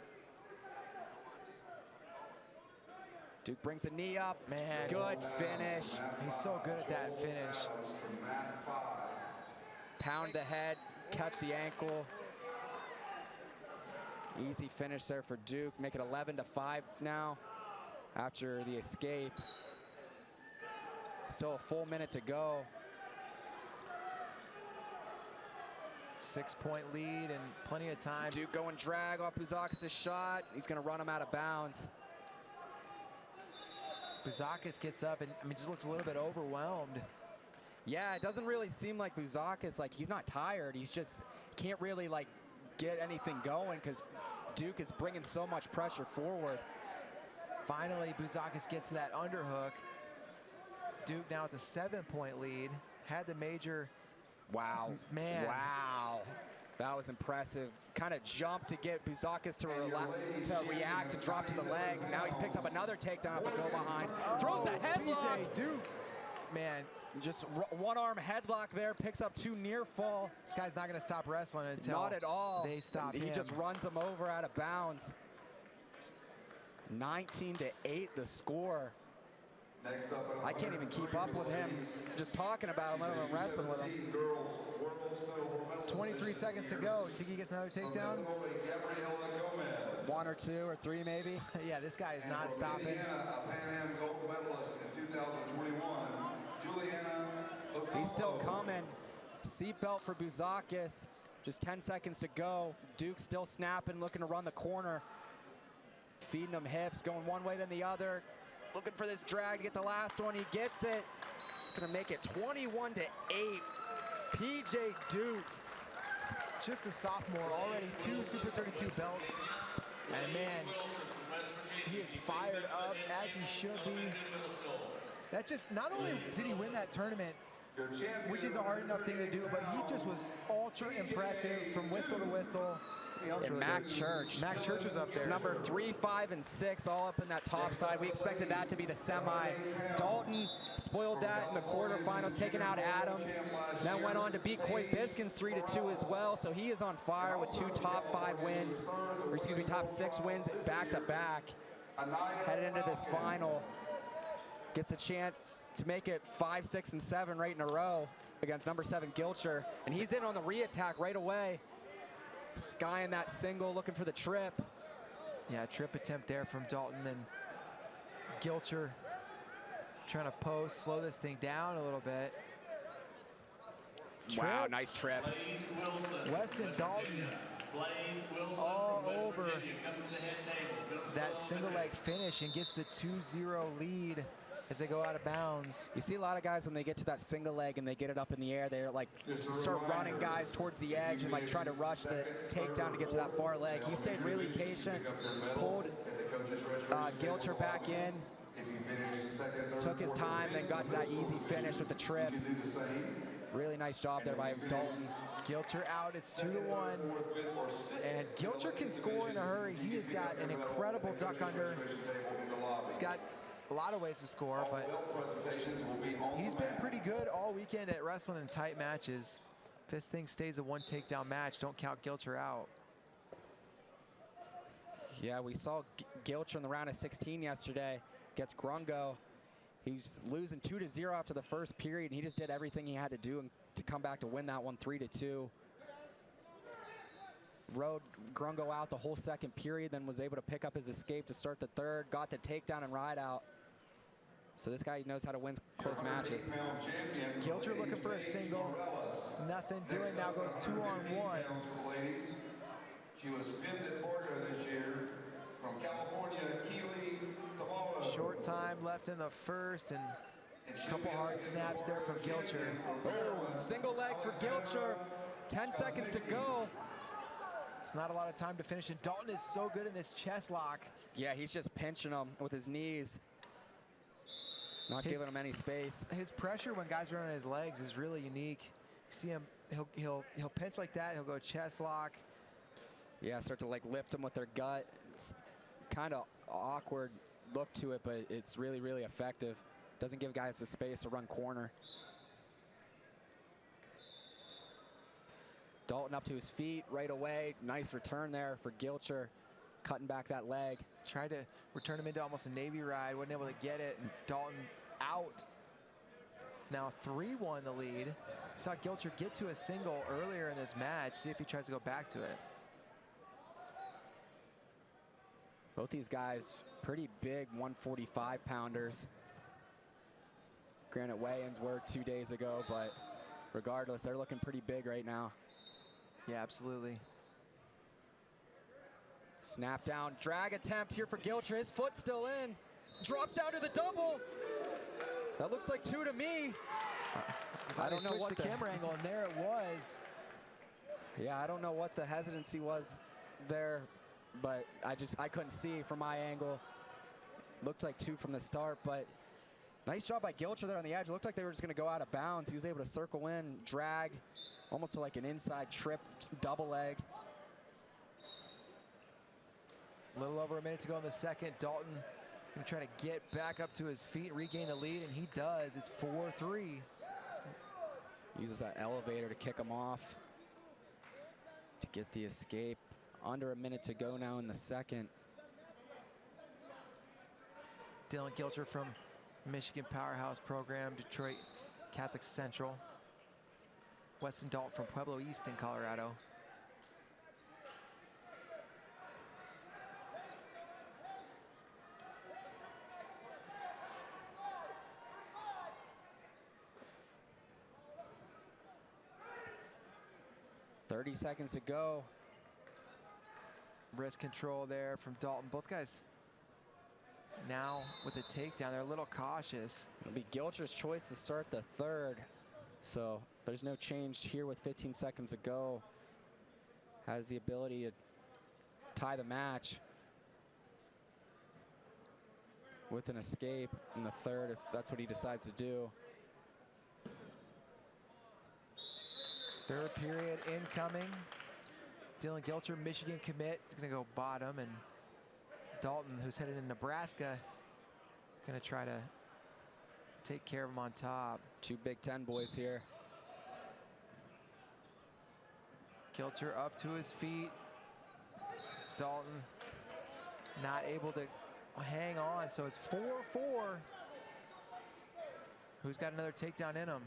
Duke brings a knee up. Man. Good finish. He's so good at that finish. Pound the head, catch the ankle. Easy finish there for Duke. Make it 11-5 now after the escape. Still a full minute to go. 6-point lead and plenty of time. Duke going drag off Bouzakis' shot. He's gonna run him out of bounds. Bouzakis gets up and, I mean, just looks a little bit overwhelmed. Yeah, it doesn't really seem like Bouzakis, like he's not tired. He's just can't really like get anything going because Duke is bringing so much pressure forward. Finally, Bouzakis gets to that underhook. Duke now with a 7-point lead. Had the major. Wow. Man. Wow. That was impressive. Kind of jumped to get Bouzakis to react and drop to the leg. Now he picks up another takedown off the go behind. Throws the headlock. PJ Duke. Man. Just one-arm headlock there. Picks up 2 near fall. This guy's not going to stop wrestling until not at all. They stop him. He just runs him over out of bounds. 19-8 the score. I can't even keep up with him. Just talking about him, let alone wrestling with him. 23 seconds to go. You think he gets another takedown? 1 or 2 or 3 maybe. Yeah, this guy is not stopping. He's still coming. Seatbelt for Bouzakis. Just 10 seconds to go. Duke still snapping, looking to run the corner. Feeding him hips, going one way then the other. Looking for this drag to get the last one. He gets it. It's going to make it 21-8. PJ Duke. Just a sophomore, already 2 Super 32 belts. And man, he is fired up as he should be. That just, not only did he win that tournament, which is a hard enough thing to do, but he just was ultra impressive from whistle to whistle. And Mac Church. Mac Church was up there. It's number 3, 5, and 6, all up in that top side. We expected that to be the semi. Dalton spoiled that in the quarterfinals, taking out Adams. Then went on to beat Coy Biskins 3-2 as well. So he is on fire with 2 top 5 wins, or excuse me, top 6 wins back to back. Headed into this final. Gets a chance to make it 5, 6, and 7 right in a row against number 7 Gilcher. And he's in on the re-attack right away. Skying that single, looking for the trip. Yeah, trip attempt there from Dalton, and Gilcher trying to post, slow this thing down a little bit. Wow, Trip. nice trip. Weston Dalton all over that single leg finish and gets the 2-0 lead as they go out of bounds. You see a lot of guys when they get to that single leg and they get it up in the air, they're like start running guys towards the edge and like try to rush the takedown to get to that far leg. He stayed really patient, pulled Gilcher back in, If you finish second, third, Took his fourth, time, or then got to that easy finish with the trip. you can do the same. Really nice job there by Dalton. Gilcher out, it's 2-1. And Gilcher can score in a hurry. He has got an incredible duck under. He's got a lot of ways to score, but he's been pretty good all weekend at wrestling in tight matches. If this thing stays a one takedown match, don't count Gilcher out. Yeah, we saw Gilcher in the round of 16 yesterday. Gets Grungo. He's losing 2-0 after the first period, and he just did everything he had to do to come back to win that one 3-2. Rode Grungo out the whole second period, then was able to pick up his escape to start the third, got the takedown and ride out. So this guy knows how to win close matches. Gilcher looking for a single. Nothing doing, now goes 2-on-1. She was fifth at Borgo this year. From California, Keely Tavallo. Short time left in the first, and a couple hard snaps there from Gilcher. Oh, single leg for Gilcher. 10 seconds to go. It's not a lot of time to finish, and Dalton is so good in this chest lock. Yeah, he's just pinching him with his knees. Not giving him any space. His pressure when guys are on his legs is really unique. You see him, he'll pinch like that, he'll go chest lock. Yeah, start to like lift them with their gut. It's kind of awkward look to it, but it's really, really effective. Doesn't give guys the space to run corner. Dalton up to his feet right away. Nice return there for Gilcher, cutting back that leg. Tried to return him into almost a Navy ride, wasn't able to get it, and Dalton out. Now 3-1 the lead. Saw Gilcher get to a single earlier in this match. See if he tries to go back to it. Both these guys, pretty big 145-pounders. Granted, weigh-ins were 2 days ago, but regardless, they're looking pretty big right now. Yeah, absolutely. Snap down, drag attempt here for Gilcher. His foot's still in. Drops down to the double. That looks like 2 to me. I don't know what the camera angle, and there it was. Yeah, I don't know what the hesitancy was there, but I couldn't see from my angle. Looked like 2 from the start, but nice job by Gilcher there on the edge. It looked like they were just going to go out of bounds. He was able to circle in, drag, almost to like an inside trip, double leg. A little over a minute to go in the second. Dalton gonna try to get back up to his feet, regain the lead, and he does. It's 4-3. Uses that elevator to kick him off to get the escape. Under a minute to go now in the second. Dylan Gilcher from Michigan Powerhouse Program, Detroit Catholic Central. Weston Dalton from Pueblo East in Colorado. .30 seconds to go. Wrist control there from Dalton. Both guys now with the takedown, they're a little cautious. It'll be Gilcher's choice to start the third. So there's no change here with 15 seconds to go. Has the ability to tie the match with an escape in the third if that's what he decides to do. Third period incoming. Dylan Gilcher, Michigan commit, is going to go bottom, and Dalton, who's headed in Nebraska, going to try to take care of him on top. 2 Big Ten boys here. Gilcher up to his feet. Dalton not able to hang on, so it's 4-4. Who's got another takedown in him?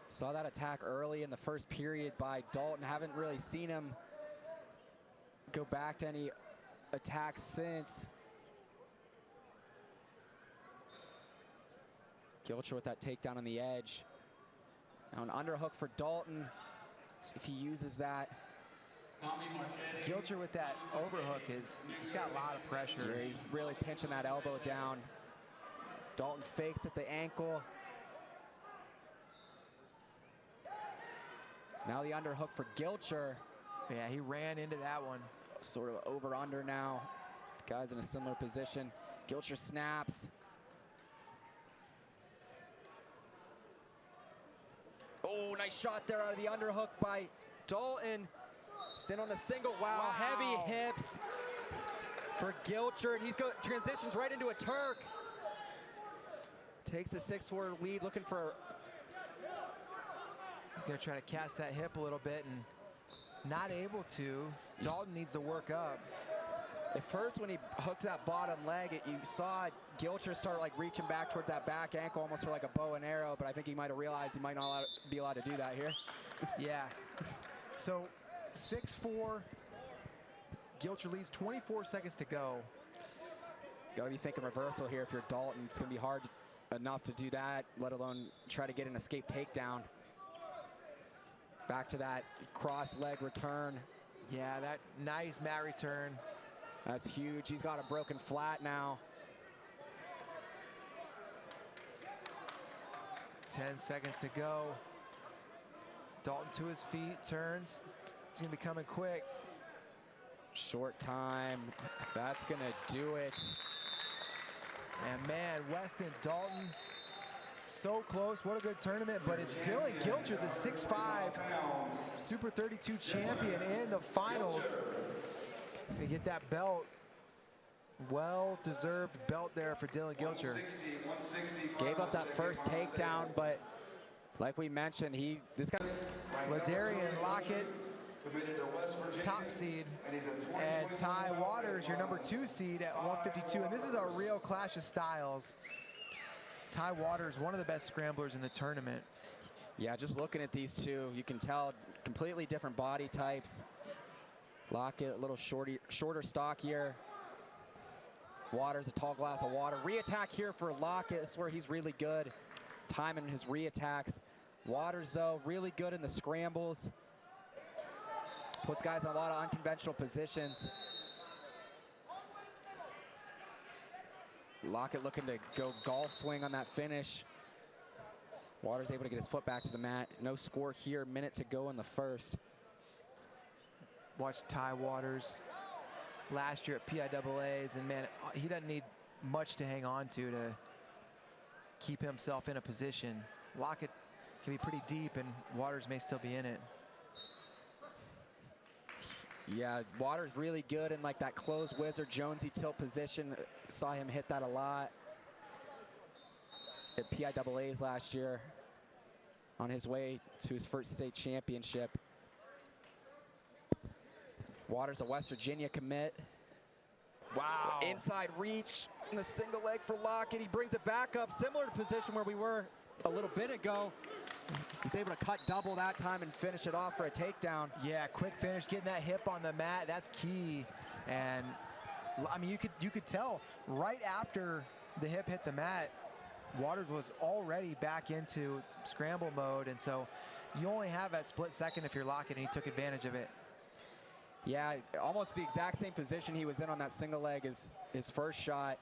Saw that attack early in the first period by Dalton. Haven't really seen him go back to any attacks since. Gilcher with that takedown on the edge. Now an underhook for Dalton. See if he uses that. Gilcher with that overhook he's got a lot of pressure. Yeah, he's really pinching that elbow down. Dalton fakes at the ankle. Now the underhook for Gilcher. Yeah, he ran into that one. Sort of over-under now. Guy's in a similar position. Gilcher snaps. Oh, nice shot there out of the underhook by Dalton. Sit on the single. Wow, heavy hips for Gilcher, and transitions right into a Turk. Takes a 6-4 lead, looking for... He's gonna try to cast that hip a little bit and not able to. Dalton needs to work up. At first, when he hooked that bottom leg, you saw Gilcher start like reaching back towards that back ankle, almost for like a bow and arrow, but I think he might have realized he might not be allowed to do that here. Yeah. So 6-4, Gilcher leads, 24 seconds to go. Gotta be thinking reversal here if you're Dalton. It's gonna be hard enough to do that, let alone try to get an escape takedown. Back to that cross leg return. Yeah, that nice mat return. That's huge. He's got a broken flat now. 10 seconds to go. Dalton to his feet, turns. He's gonna be coming quick. Short time. That's gonna do it. And man, Weston Dalton, so close. What a good tournament, but it's Dylan Gilcher, the 6'5" Super 32 champion in the finals. Gonna get that belt. Well-deserved belt there for Dylan Gilcher. Gave up that first takedown, but like we mentioned, this guy... Lilledahl, Lockett, top seed, and Ty Waters, your number 2 seed at 152. And this is a real clash of styles. Ty Waters, one of the best scramblers in the tournament. Yeah, just looking at these two, you can tell completely different body types. Lockett, a little shorter, stockier. Waters, a tall glass of water. Re-attack here for Lockett. This is where he's really good, timing his re-attacks. Waters, though, really good in the scrambles. Puts guys in a lot of unconventional positions. Lockett looking to go golf swing on that finish. Waters able to get his foot back to the mat. No score here, minute to go in the first. Watch Ty Waters last year at PIAAs, and man, he doesn't need much to hang on to keep himself in a position. Lockett can be pretty deep, and Waters may still be in it. Yeah, Waters really good in like that closed wizard Jonesy tilt position. Saw him hit that a lot at PIAAs last year on his way to his first state championship. Waters, a West Virginia commit. Wow. Inside reach in the single leg for Lockett. He brings it back up, similar to position where we were a little bit ago. He's able to cut double that time and finish it off for a takedown. Yeah, quick finish, getting that hip on the mat, that's key. And I mean, you could tell right after the hip hit the mat, Waters was already back into scramble mode, and so you only have that split second if you're Lockett, and he took advantage of it. Yeah, almost the exact same position he was in on that single leg as his first shot.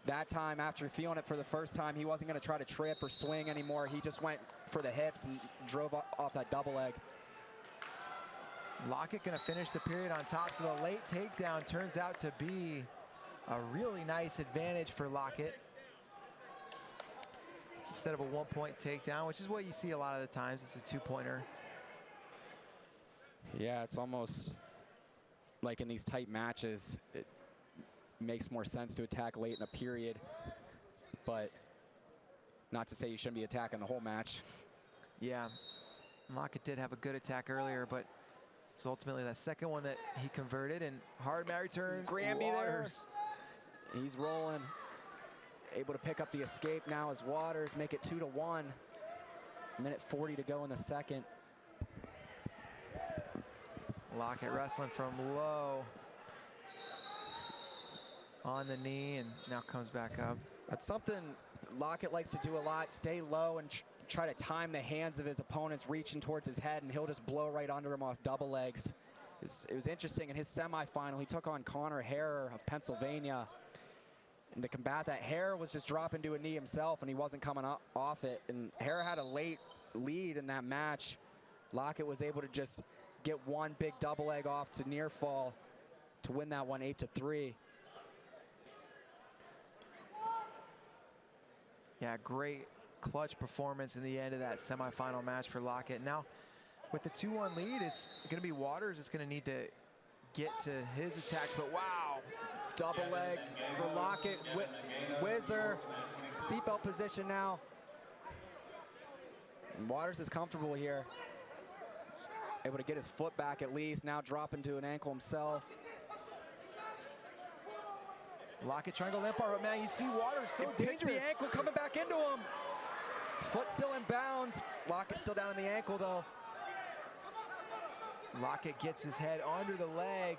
That time, after feeling it for the first time, he wasn't going to try to trip or swing anymore. He just went for the hips and drove off that double leg. Lockett going to finish the period on top, so the late takedown turns out to be a really nice advantage for Lockett. Instead of a 1-point takedown, which is what you see a lot of the times, it's a 2-pointer. Yeah, it's almost like in these tight matches, it makes more sense to attack late in the period, but not to say you shouldn't be attacking the whole match. Yeah, Lockett did have a good attack earlier, but it's ultimately that second one that he converted, and hard mat return. Granby there. He's rolling. Able to pick up the escape now as Waters make it 2-1. Minute 40 to go in the second. Lockett wrestling from low. On the knee, and now comes back up. That's something Lockett likes to do a lot, stay low and try to time the hands of his opponents reaching towards his head, and he'll just blow right under him off double legs. It was interesting in his semifinal, he took on Connor Harrer of Pennsylvania. And to combat that, Harrer was just dropping to a knee himself, and he wasn't coming off it. And Harrer had a late lead in that match. Lockett was able to just get one big double leg off to near fall to win that one 8-3. Yeah, great clutch performance in the end of that semifinal match for Lockett. Now, with the 2-1 lead, it's going to be Waters that's going to need to get to his attacks, but wow. Double leg for Lockett. Whizzer, seatbelt position now. And Waters is comfortable here. Able to get his foot back at least, now dropping to an ankle himself. Lockett trying to go limp, but man, you see Waters so dangerous. The ankle coming back into him. Foot still in bounds. Lockett still down in the ankle though. Lockett gets his head under the leg.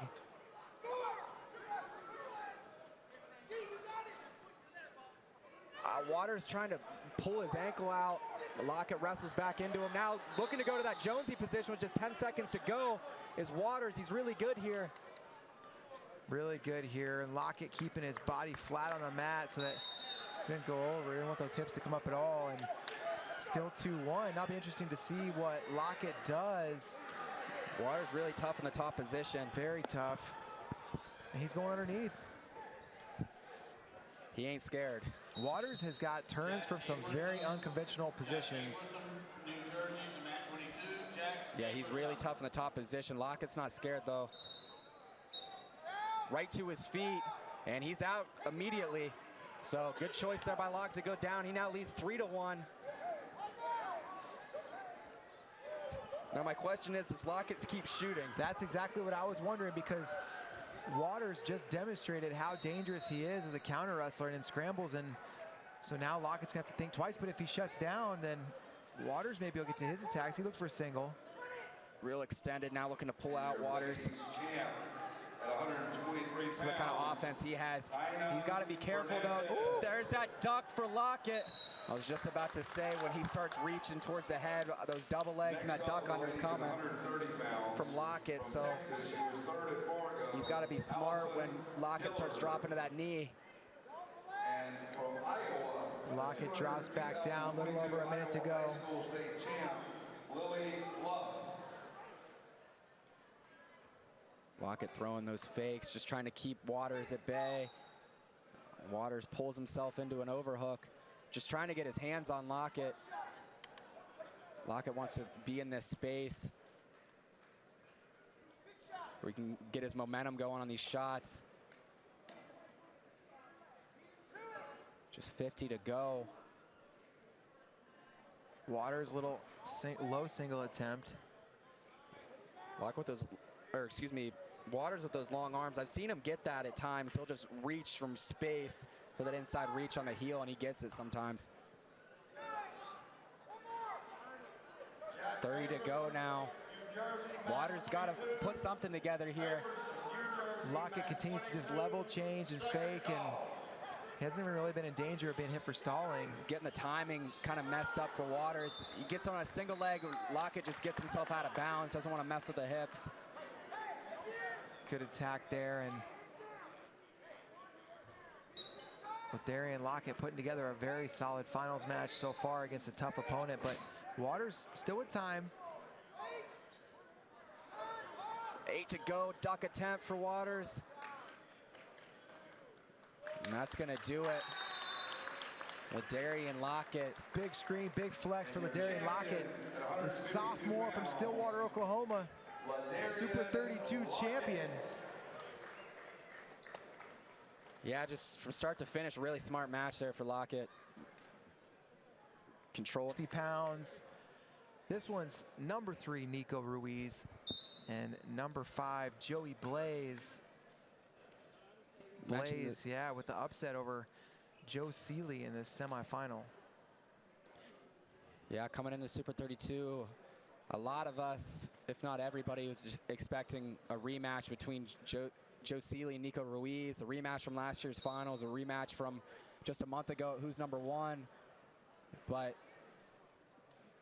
Waters trying to pull his ankle out. Lockett wrestles back into him. Now looking to go to that Jonesy position with just 10 seconds to go is Waters. He's really good here. Really good here, and Lockett keeping his body flat on the mat so that he didn't go over. He didn't want those hips to come up at all, and still 2-1. Now be interesting to see what Lockett does. Waters really tough in the top position. Very tough. And he's going underneath. He ain't scared. Waters has got turns from some very unconventional positions. Yeah, he's really tough in the top position. Lockett's not scared though. Right to his feet, and he's out immediately. So good choice there by Lockett to go down. He now leads 3-1. Now my question is, does Lockett keep shooting? That's exactly what I was wondering, because Waters just demonstrated how dangerous he is as a counter wrestler and in scrambles, and so now Lockett's gonna have to think twice, but if he shuts down, then Waters maybe will get to his attacks. He looked for a single. Real extended, now looking to pull out Waters. See what kind of offense he has. He's got to be careful though. Ooh, there's that duck for Lockett. I was just about to say, when he starts reaching towards the head, those double legs and that duck under is coming from Lockett. So he's got to be smart when Lockett starts dropping to that knee. Lockett drops back down, a little over a minute to go. Lockett throwing those fakes, just trying to keep Waters at bay. Waters pulls himself into an overhook, just trying to get his hands on Lockett. Lockett wants to be in this space where he can get his momentum going on these shots. Just 50 to go. Waters, little low single attempt. Lockett with those, or excuse me, Waters with those long arms. I've seen him get that at times. He'll just reach from space for that inside reach on the heel, and he gets it sometimes. 30 to go now. Waters got to put something together here. Lockett continues to just level change and fake, and he hasn't even really been in danger of being hit for stalling. Getting the timing kind of messed up for Waters. He gets on a single leg. Lockett just gets himself out of bounds, doesn't want to mess with the hips. Good attack there, and with Darian Lockett putting together a very solid finals match so far against a tough opponent, but Waters still with time. 8 to go, duck attempt for Waters. And that's gonna do it. Ladarian Lockett. Big screen, big flex for Ladarian Lockett, the sophomore from Stillwater, Oklahoma. Super 32 champion. Yeah, just from start to finish, really smart match there for Lockett. Control. 60 pounds. This one's number 3, Nico Ruiz, and number 5, Joey Blaze. Blaze, yeah, with the upset over Joe Seeley in this semifinal. Yeah, coming into Super 32, a lot of us, if not everybody, was just expecting a rematch between Joe Seeley and Nico Ruiz, a rematch from last year's finals, a rematch from just a month ago, who's number 1. But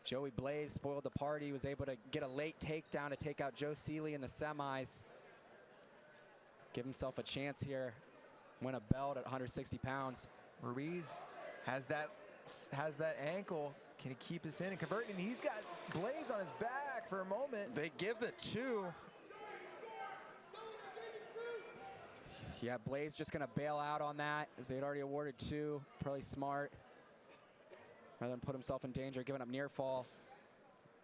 Joey Blaze spoiled the party, was able to get a late takedown to take out Joe Seeley in the semis. Give himself a chance here, win a belt at 160 pounds. Ruiz has that ankle. Can he keep this in and convert? And he's got Blaze on his back. back for a moment. They give it 2. Yeah, Blaze just gonna bail out on that as they'd already awarded 2. Probably smart. Rather than put himself in danger, giving up near fall.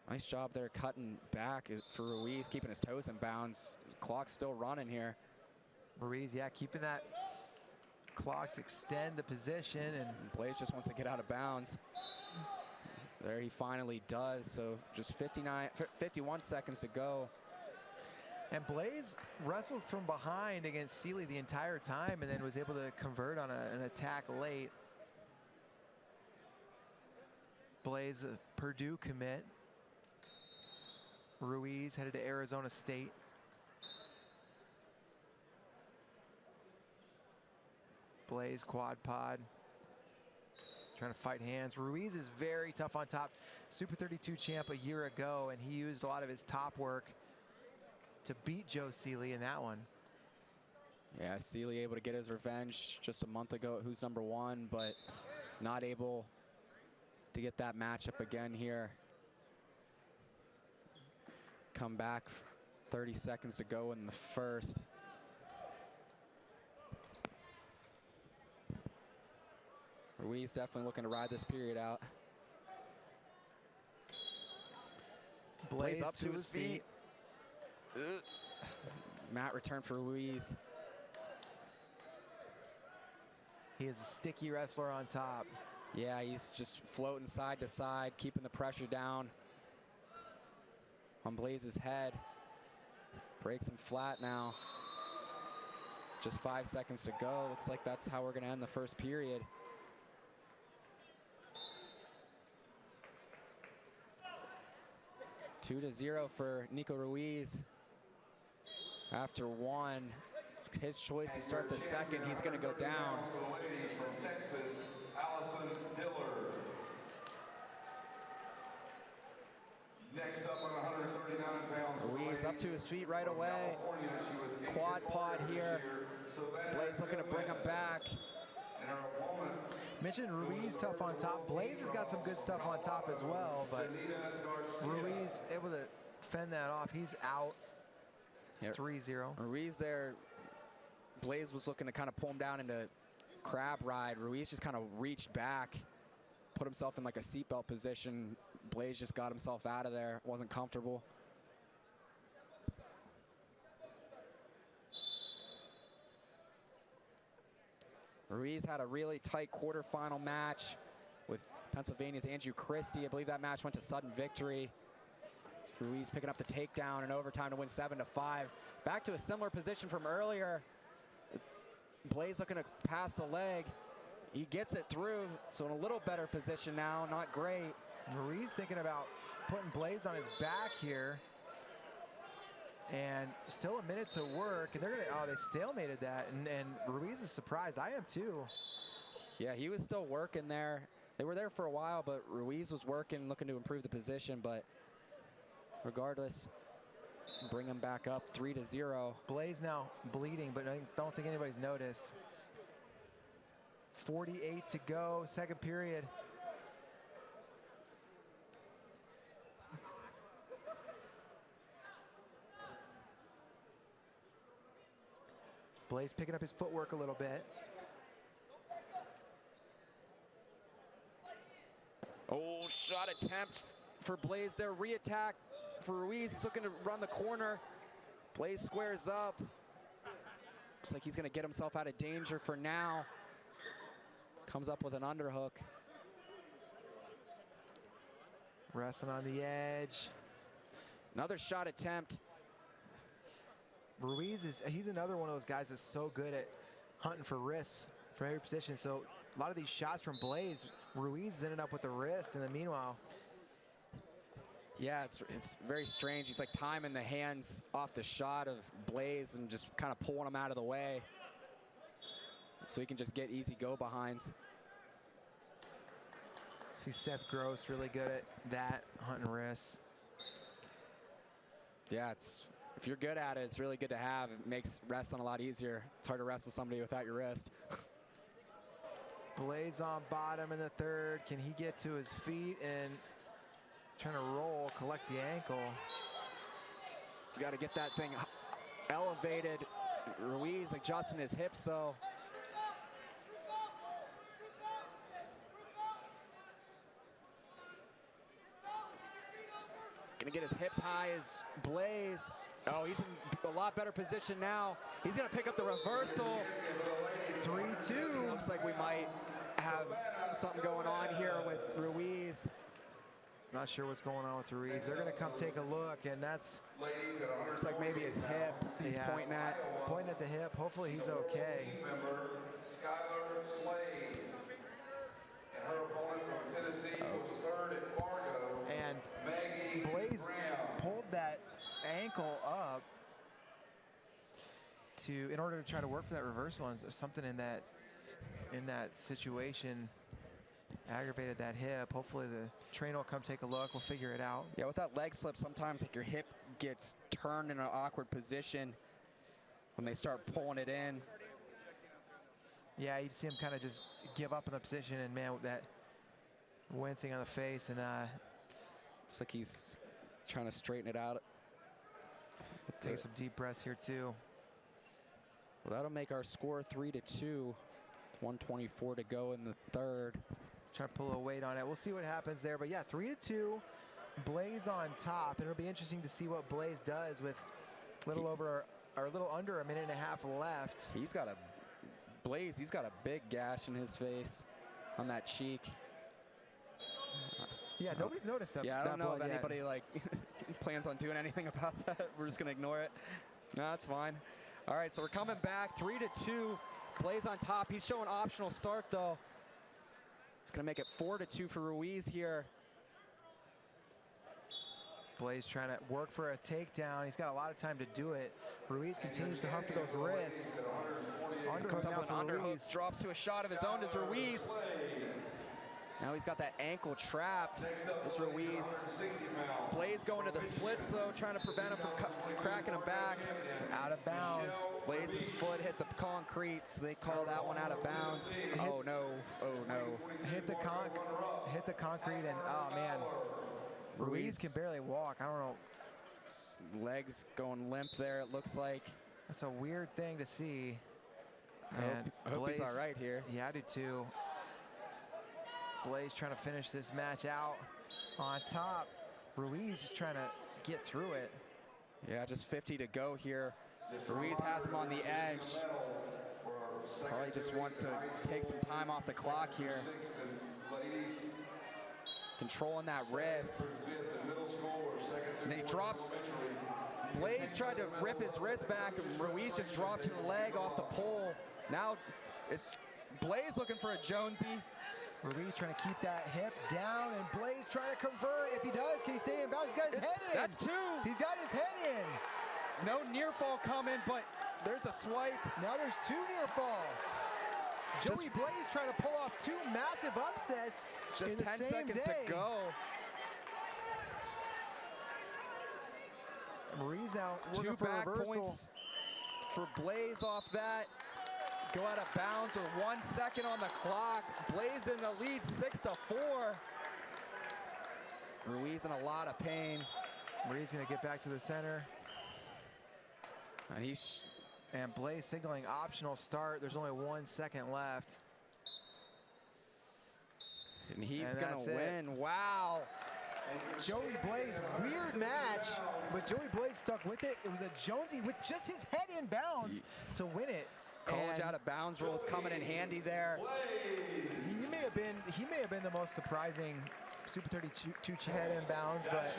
Nice job there cutting back for Ruiz, keeping his toes in bounds. Clock's still running here. Ruiz, yeah, keeping that clock to extend the position. And Blaze just wants to get out of bounds. There he finally does. So just 51 seconds to go. And Blaze wrestled from behind against Seeley the entire time and then was able to convert on an attack late. Blaze, a Purdue commit. Ruiz headed to Arizona State. Blaze quad pod. Trying to fight hands. Ruiz is very tough on top. Super 32 champ a year ago, and he used a lot of his top work to beat Joe Seeley in that one. Yeah, Seeley able to get his revenge just a month ago at Who's Number One, but not able to get that matchup again here. Come back, 30 seconds to go in the first. Ruiz definitely looking to ride this period out. Blaze up to his feet. Mat return for Ruiz. He is a sticky wrestler on top. Yeah, he's just floating side to side, keeping the pressure down on Blaze's head. Breaks him flat now. Just 5 seconds to go. Looks like that's how we're going to end the first period. Two to 0 for Nico Ruiz. After one, it's his choice to start the second. He's going to go down. Ladies from Texas, Allison Diller. Next up on 139 pounds. Ruiz up to his feet right away. Quad pod here. Blaze looking to bring him back. Mentioned Ruiz tough on top. Blaze has got some good stuff on top as well, but Ruiz able to fend that off. He's out. It's 3-0. Ruiz there, Blaze was looking to kind of pull him down into crab ride. Ruiz just kind of reached back, put himself in like a seatbelt position. Blaze just got himself out of there, wasn't comfortable. Ruiz had a really tight quarterfinal match with Pennsylvania's Andrew Christie. I believe that match went to sudden victory. Ruiz picking up the takedown in overtime to win 7-5. Back to a similar position from earlier. Blaze looking to pass the leg. He gets it through, so in a little better position now, not great. Ruiz thinking about putting Blaze on his back here. And still a minute to work, and they're gonna, oh, they stalemated that, and Ruiz is surprised. I am too. Yeah, he was still working there. They were there for a while, but Ruiz was working, looking to improve the position, but regardless, bring him back up 3-0. Blaze now bleeding, but I don't think anybody's noticed. 48 to go, second period. Blaze picking up his footwork a little bit. Oh, shot attempt for Blaze there. Re-attack for Ruiz. He's looking to run the corner. Blaze squares up. Looks like he's going to get himself out of danger for now. Comes up with an underhook. Wrestling on the edge. Another shot attempt. Ruiz he's another one of those guys that's so good at hunting for wrists from every position. So a lot of these shots from Blaze, Ruiz is ended up with the wrist, and then meanwhile. Yeah, it's very strange. He's like timing the hands off the shot of Blaze and just kind of pulling him out of the way so he can just get easy go behinds. See Seth Gross really good at that, hunting wrists. Yeah, if you're good at it, it's really good to have. It makes wrestling a lot easier. It's hard to wrestle somebody without your wrist. Blaze on bottom in the third. Can he get to his feet? And trying to roll, collect the ankle. He's got to get that thing elevated. Ruiz adjusting his hips, though. Gonna get his hips high as Blaze. Oh, he's in a lot better position now. He's gonna pick up the reversal. 3-2. Looks like we might have something going on here with Ruiz. Not sure what's going on with Ruiz. They're gonna come take a look, and that's... Looks like maybe his hip he's pointing at. Pointing at the hip. Hopefully he's okay. Skylar Slade. And her opponent from Tennessee was third at Fargo. And Maggie Blaze Brown. pulled that ankle up in order to try to work for that reversal, and something in that situation aggravated that hip. Hopefully the trainer will come take a look. We'll figure it out. Yeah, with that leg slip, sometimes like your hip gets turned in an awkward position when they start pulling it in. Yeah, you see him kind of just give up in the position, and man, with that wincing on the face, and looks like he's trying to straighten it out. take some deep breaths here too. Well, that'll make our score 3-2. 1:24 to go in the third. Trying to pull a little weight on it. We'll see what happens there. But yeah, 3-2. Blaze on top. And it'll be interesting to see what Blaze does with a little under a minute and a half left. He's got a big gash in his face on that cheek. Yeah, nobody's noticed that. Yeah, I don't know if blood anybody like plans on doing anything about that. We're just gonna ignore it. No, that's fine. All right, so we're coming back 3-2. Blaze on top. He's showing optional start though. It's gonna make it 4-2 for Ruiz here. Blaze trying to work for a takedown. He's got a lot of time to do it. Ruiz continues to hunt for those wrists. Comes Underhook now up with an for underhook, Ruiz. drops to a shot of his own as Ruiz. Now he's got that ankle trapped. This Ruiz. Blaze going to the splits though, trying to prevent him from cracking him back. Out of bounds. Blaze's foot hit the concrete, so they call that one out of bounds. Oh no, oh no. Hit the concrete, and oh man. Ruiz can barely walk. I don't know. Legs going limp there, it looks like. That's a weird thing to see. I hope he's all right here. Yeah, I do too. Blaze trying to finish this match out on top. Ruiz just trying to get through it. Yeah, just 50 to go here. Ruiz has him on the edge. Probably just wants to take some time off the clock here. Controlling that wrist. And then he drops. Blaze tried to rip his wrist back, and Ruiz just dropped the leg off the pole. Now it's Blaze looking for a Jonesy. Ruiz trying to keep that hip down, and Blaze trying to convert. If he does, can he stay in bounds? He's got his head in. That's two. He's got his head in. No near fall coming, but there's a swipe. Now there's two near fall. Joey Blaze trying to pull off two massive upsets just in the 10 same seconds day. to go. Ruiz now working Two for back reversal. points for Blaze off that. Go out of bounds with 1 second on the clock. Blaze in the lead, 6-4. Ruiz in a lot of pain. Ruiz gonna get back to the center. And Blaze signaling optional start. There's only 1 second left. And he's gonna win. Wow. Joey Blaze, weird match, but Joey Blaze stuck with it. It was a Jonesy with just his head in bounds to win it. College out of bounds rules coming in handy there. He may have been the most surprising Super 32 head in bounds, but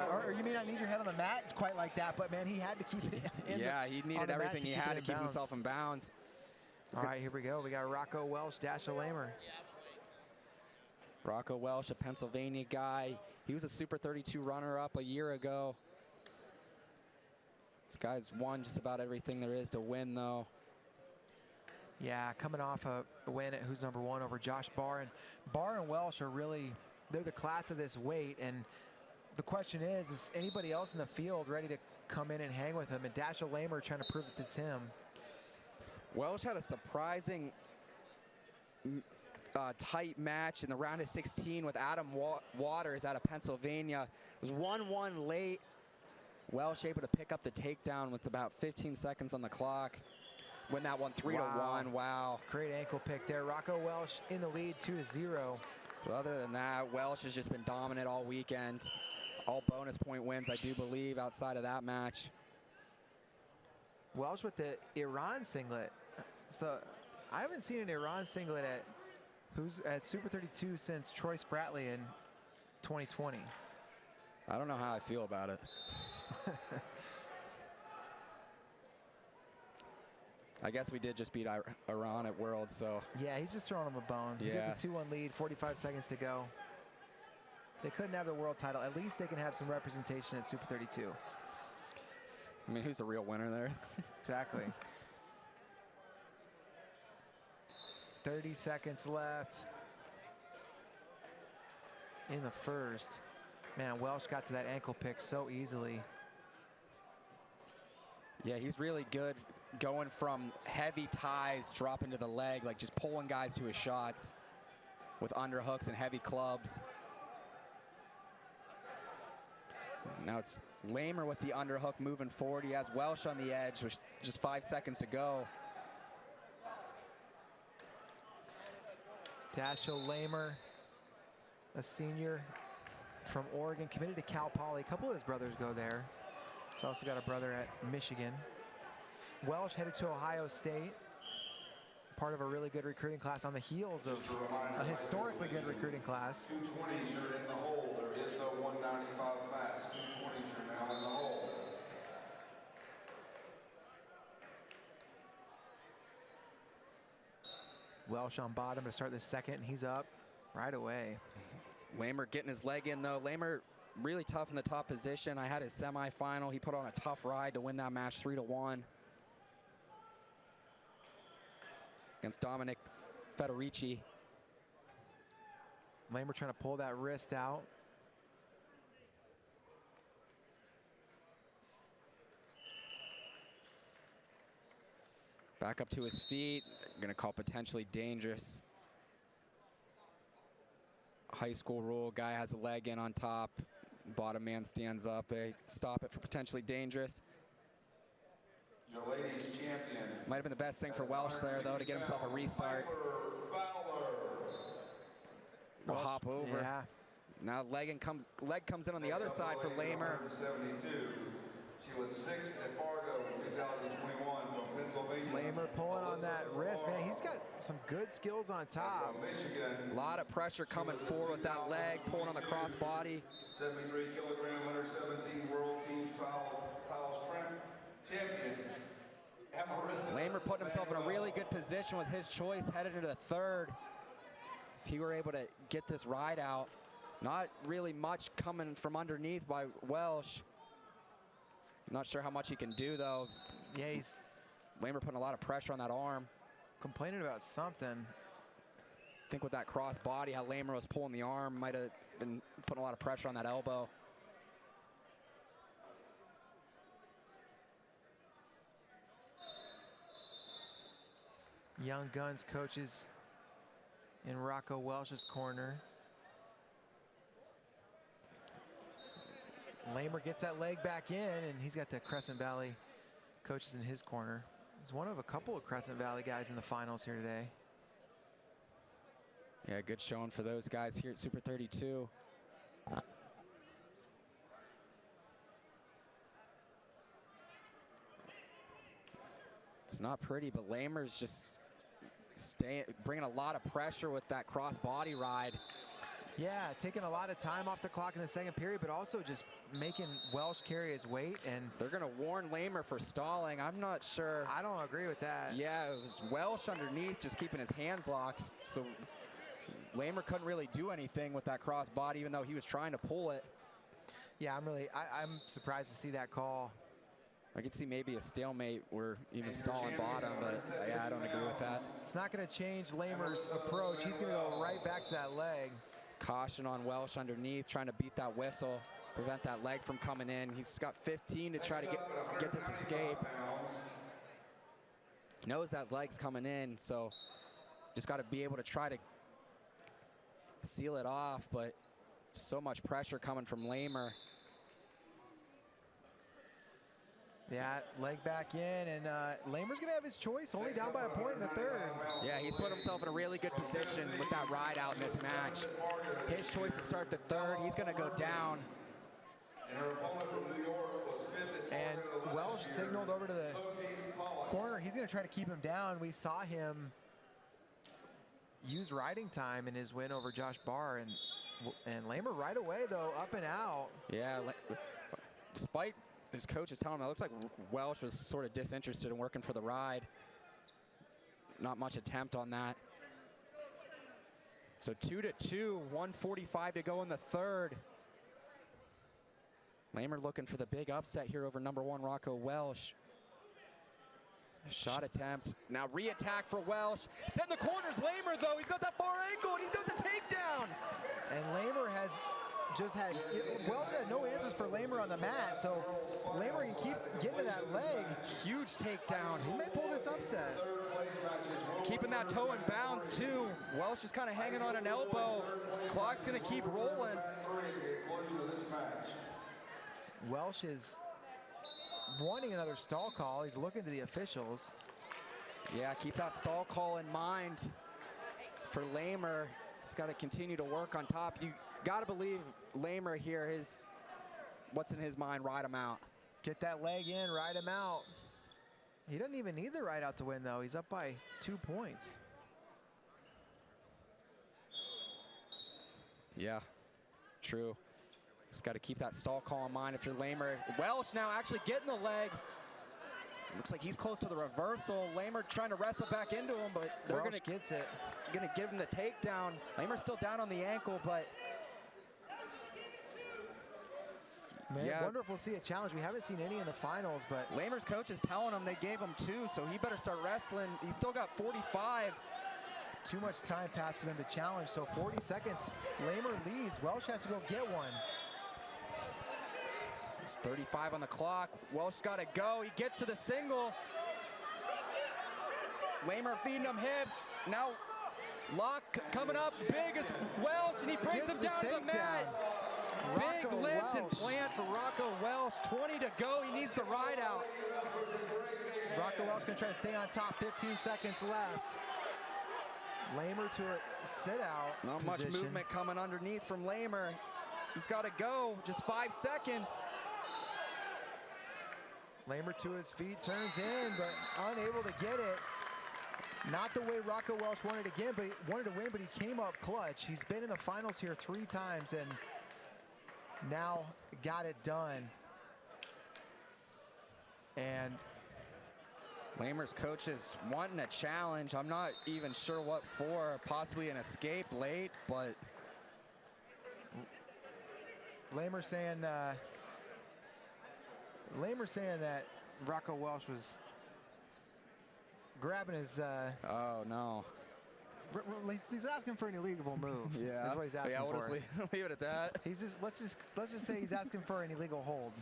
or you may not need your head on the mat quite like that, but man, he had to keep it in. Yeah, he needed everything he had to keep himself in bounds. All right, here we go. We got Rocco Welsh, Dasha Lamer. Rocco Welsh, a Pennsylvania guy. He was a Super 32 runner-up a year ago. This guy's won just about everything there is to win, though. Yeah, coming off a win at who's number one over Josh Barr. And Barr and Welsh are really, they're the class of this weight. And the question is anybody else in the field ready to come in and hang with him? And Dasha Lamer trying to prove that it's him. Welsh had a surprising tight match in the round of 16 with Adam Waters out of Pennsylvania. It was 1-1 late. Welsh able to pick up the takedown with about 15 seconds on the clock. Win that one 3-1. Wow. Great ankle pick there. Rocco Welsh in the lead 2-0. But other than that, Welsh has just been dominant all weekend. All bonus point wins, I do believe, outside of that match. Welsh with the Iran singlet. So I haven't seen an Iran singlet at Super 32 since Troy Spratley in 2020. I don't know how I feel about it. I guess we did just beat Iran at World, so. Yeah, he's just throwing him a bone. He's got the 2-1 lead, 45 seconds to go. They couldn't have the world title. At least they can have some representation at Super 32. I mean, who's the real winner there? Exactly. 30 seconds left in the first. Man, Welsh got to that ankle pick so easily. Yeah, he's really good going from heavy ties, dropping to the leg, like just pulling guys to his shots with underhooks and heavy clubs. Now it's Lamer with the underhook moving forward. He has Welsh on the edge with just 5 seconds to go. Dashiell Lamer, a senior from Oregon, committed to Cal Poly. A couple of his brothers go there. He's also got a brother at Michigan. Welsh headed to Ohio State, part of a really good recruiting class on the heels of a historically good recruiting class. 220s are in the hole. There is no 195 max. 220s are now in the hole. Welsh on bottom to start the second, and he's up right away. Lamer getting his leg in, though. Lamer really tough in the top position. I had his semifinal. He put on a tough ride to win that match 3-1 against Dominic Federici. Lamer trying to pull that wrist out. Back up to his feet. Gonna call potentially dangerous. High school rule, guy has a leg in on top. Bottom man stands up. They stop it for potentially dangerous. Your ladies champion. Might have been the best thing for Welsh there, though, to get himself a restart. We'll hop over. Yeah. Now leg comes in on the other side for Lamer. 72. She was 6th at Fargo in 2021 from Pennsylvania. Lamer pulling on that wrist, man. He's got some good skills on top. A lot of pressure coming forward with that leg, pulling on the crossbody. 73 kilogram under 17 world teams title strength champion. Lamer putting himself in a really good position with his choice headed into the third. If he were able to get this ride out, not really much coming from underneath by Welsh. Not sure how much he can do, though. Yeah, he's Lamer putting a lot of pressure on that arm. complaining about something. I think with that cross body, how Lamer was pulling the arm, might have been putting a lot of pressure on that elbow. Young Guns coaches in Rocco Welsh's corner. Lamer gets that leg back in, and he's got the Crescent Valley coaches in his corner. He's one of a couple of Crescent Valley guys in the finals here today. Yeah, good showing for those guys here at Super 32. It's not pretty, but Lamer's just bringing a lot of pressure with that cross body ride. Yeah, taking a lot of time off the clock in the second period, but also just making Welsh carry his weight. And they're going to warn Lamer for stalling. I'm not sure. I don't agree with that. Yeah, it was Welsh underneath, just keeping his hands locked. So Lamer couldn't really do anything with that cross body, even though he was trying to pull it. Yeah, I'm surprised to see that call. I could see maybe a stalemate or even stalling bottom, but yeah, I don't agree with that. It's not going to change Lamer's approach. He's going to go right back to that leg. Caution on Welsh underneath, trying to beat that whistle, prevent that leg from coming in. He's got 15 to try to get this escape. Knows that leg's coming in, so just got to be able to try to seal it off, but so much pressure coming from Lemley. Yeah, leg back in, and Lemley's gonna have his choice, only down by a point in the third. Yeah, he's put himself in a really good position with that ride out in this match. His choice to start the third, he's gonna go down. And Welsh signaled over to the corner. He's gonna try to keep him down. We saw him use riding time in his win over Josh Barr, and Lemley right away though, up and out. Yeah, despite his coach is telling him, it looks like Welsh was sort of disinterested in working for the ride. Not much attempt on that. So 2-2, 1:45 to go in the third. Lemley looking for the big upset here over #1 Rocco Welsh. Shot attempt. Now re-attack for Welsh. Set in the corners, Lemley though. He's got that far ankle and he's got the takedown. And Lemley has just had, Welsh had no answers for Lemley on the mat, so Lemley can keep getting to that leg. Huge takedown. He may pull this upset. Keeping that toe in bounds too. Welsh is kind of hanging on an elbow. Clock's gonna keep rolling. Welsh is wanting another stall call. He's looking to the officials. Yeah, keep that stall call in mind for Lemley. He's got to continue to work on top. You got to believe Lemley here, what's in his mind, ride him out. Get that leg in, ride him out. He doesn't even need the ride out to win though. He's up by 2 points. Yeah, true. Just got to keep that stall call in mind if you're Lemley. Welsh now actually getting the leg. Looks like he's close to the reversal. Lemley trying to wrestle back into him, but they're Welsh gets it. Gonna give him the takedown. Lemley's still down on the ankle, but man, yeah. wonder if we'll see a challenge. We haven't seen any in the finals, but Lemley's coach is telling him they gave him 2, so he better start wrestling. He's still got 45. too much time passed for them to challenge, so 40 seconds. Lemley leads. Welsh has to go get one. It's 35 on the clock. Welsh got to go. He gets to the single. Lemley feeding him hips. Now lock coming up big as Welsh, and he brings him down to the mat. Big lift and plant for Rocco Welsh. 20 to go. He needs the ride out. Rocco Welsh gonna try to stay on top. 15 seconds left. Lemley to a sit out. Not much movement coming underneath from Lemley. He's got to go. Just 5 seconds. Lemley to his feet, turns in, but unable to get it. Not the way Rocco Welsh wanted to get, but he wanted to win, but he came up clutch. He's been in the finals here 3 times and now got it done. And Lemley's coach is wanting a challenge. I'm not even sure what for. Possibly an escape late, but Lemley saying that Rocco Welsh was grabbing his. Oh no. He's asking for an illegal move. Yeah. That's what he's asking we'll for. just leave it at that. He's just let's just say he's asking for an illegal hold.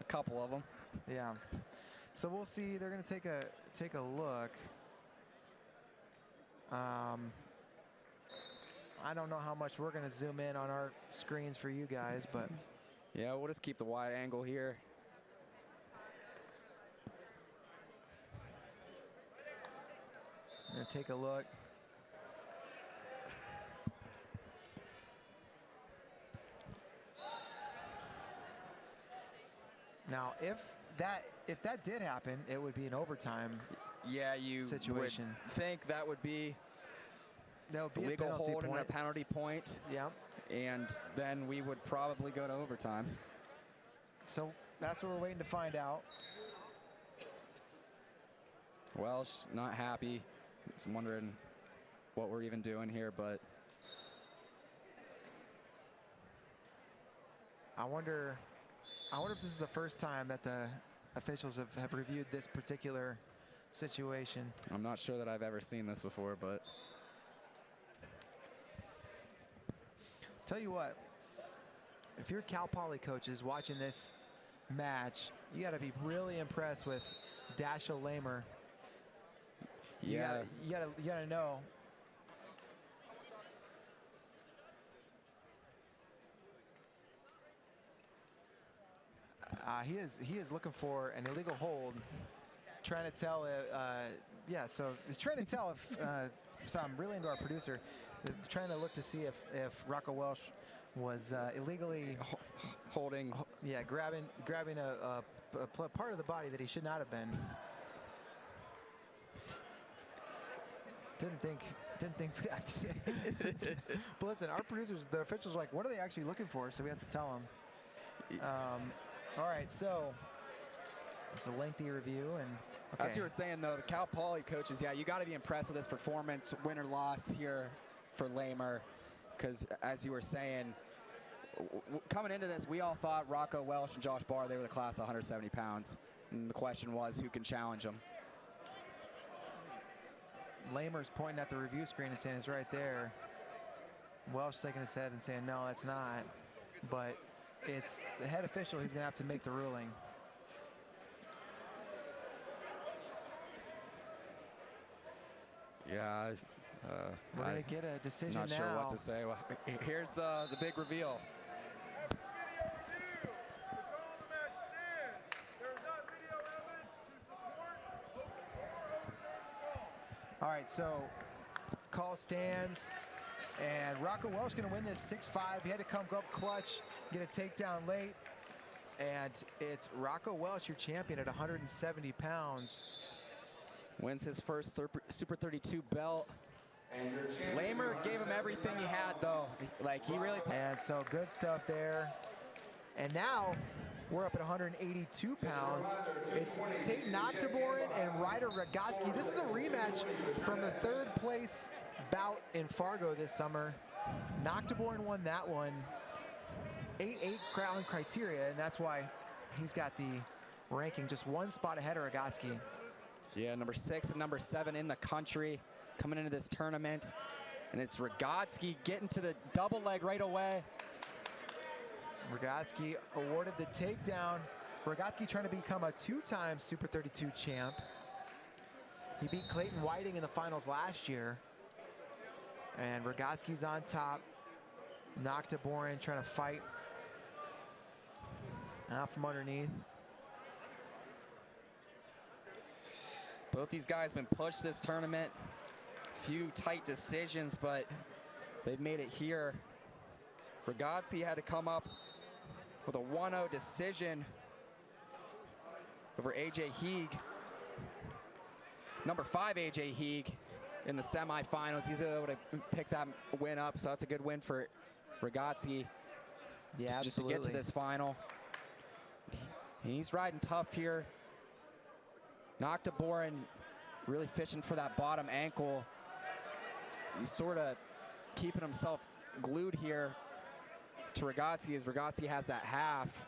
A couple of them. Yeah. So we'll see. They're gonna take a look. I don't know how much we're gonna zoom in on our screens for you guys, but yeah, we'll just keep the wide angle here. I'm gonna take a look. Now, if that did happen, it would be an overtime. Yeah, you situation. would think that would be a legal penalty hold point. and a penalty point. Yeah. And then we would probably go to overtime. So that's what we're waiting to find out. Welsh not happy. He's wondering what we're even doing here, but I wonder if this is the first time that the officials have reviewed this particular situation. I'm not sure that I've ever seen this before, but Tell you what, if you're Cal Poly coaches watching this match, you got to be really impressed with Dashiell Lemley. You yeah, gotta know He is looking for an illegal hold. Trying to tell, yeah, so he's trying to tell if, sorry, I'm really into our producer, trying to look to see if Rocco Welsh was illegally holding, yeah, grabbing a part of the body that he should not have been. Didn't think we'd have to say. But listen, our producers, the officials are like, what are they actually looking for? So we have to tell them. All right, so it's a lengthy review, and okay. As you were saying though, the Cal Poly coaches, yeah, you got to be impressed with this performance, win or loss here for Lamer, because as you were saying, coming into this, we all thought Rocco Welsh and Josh Barr, they were the class of 170 pounds, and the question was who can challenge them. Lamer's pointing at the review screen and saying it's right there. Welsh shaking his head and saying no, that's not, but it's the head official who's gonna have to make the ruling. Yeah, we're gonna get a decision now. Not sure what to say. Well, here's the big reveal. All right, so call stands, and Rocco Welsh gonna win this 6-5. He had to go up clutch, get a takedown late, and it's Rocco Welsh, your champion at 170 pounds. Wins his first Super 32 belt. Lamer gave him everything he had, though. Like, he really... And so good stuff there. And now we're up at 182 pounds. It's Tate Noctor and Ryder Rotski. This is a rematch from the third place bout in Fargo this summer. Noctor won that one. 8-8 crown criteria, and that's why he's got the ranking just one spot ahead of Rotski. Yeah, number 6 and number 7 in the country coming into this tournament. And it's Rotski getting to the double leg right away. Rotski awarded the takedown. Rotski trying to become a 2-time Super 32 champ. He beat Clayton Whiting in the finals last year. And Rotski's on top. Noctor trying to fight out from underneath. Both these guys been pushed this tournament. Few tight decisions, but they've made it here. Rotski had to come up with a 1-0 decision over AJ Heeg. Number 5 AJ Heeg in the semifinals. He's able to pick that win up, so that's a good win for Rotski. Yeah, just to get to this final. He's riding tough here. Noctor really fishing for that bottom ankle. He's sort of keeping himself glued here to Rotski, as Rotski has that half.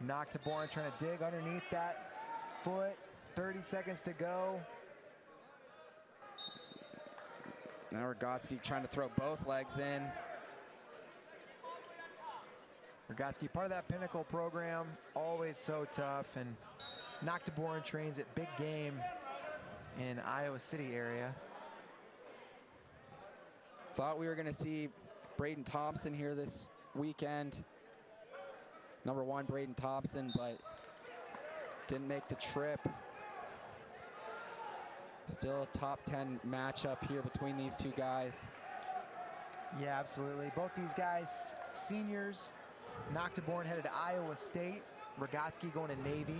Noctor trying to dig underneath that foot. 30 seconds to go. Now Rotski trying to throw both legs in. Rotski, part of that Pinnacle program, always so tough, and Noctor trains at Big Game in Iowa City area. Thought we were going to see Braden Thompson here this weekend. Number 1, Braden Thompson, but didn't make the trip. Still a top 10 matchup here between these two guys. Yeah, absolutely. Both these guys, seniors. Noctor headed to Iowa State. Rotski going to Navy.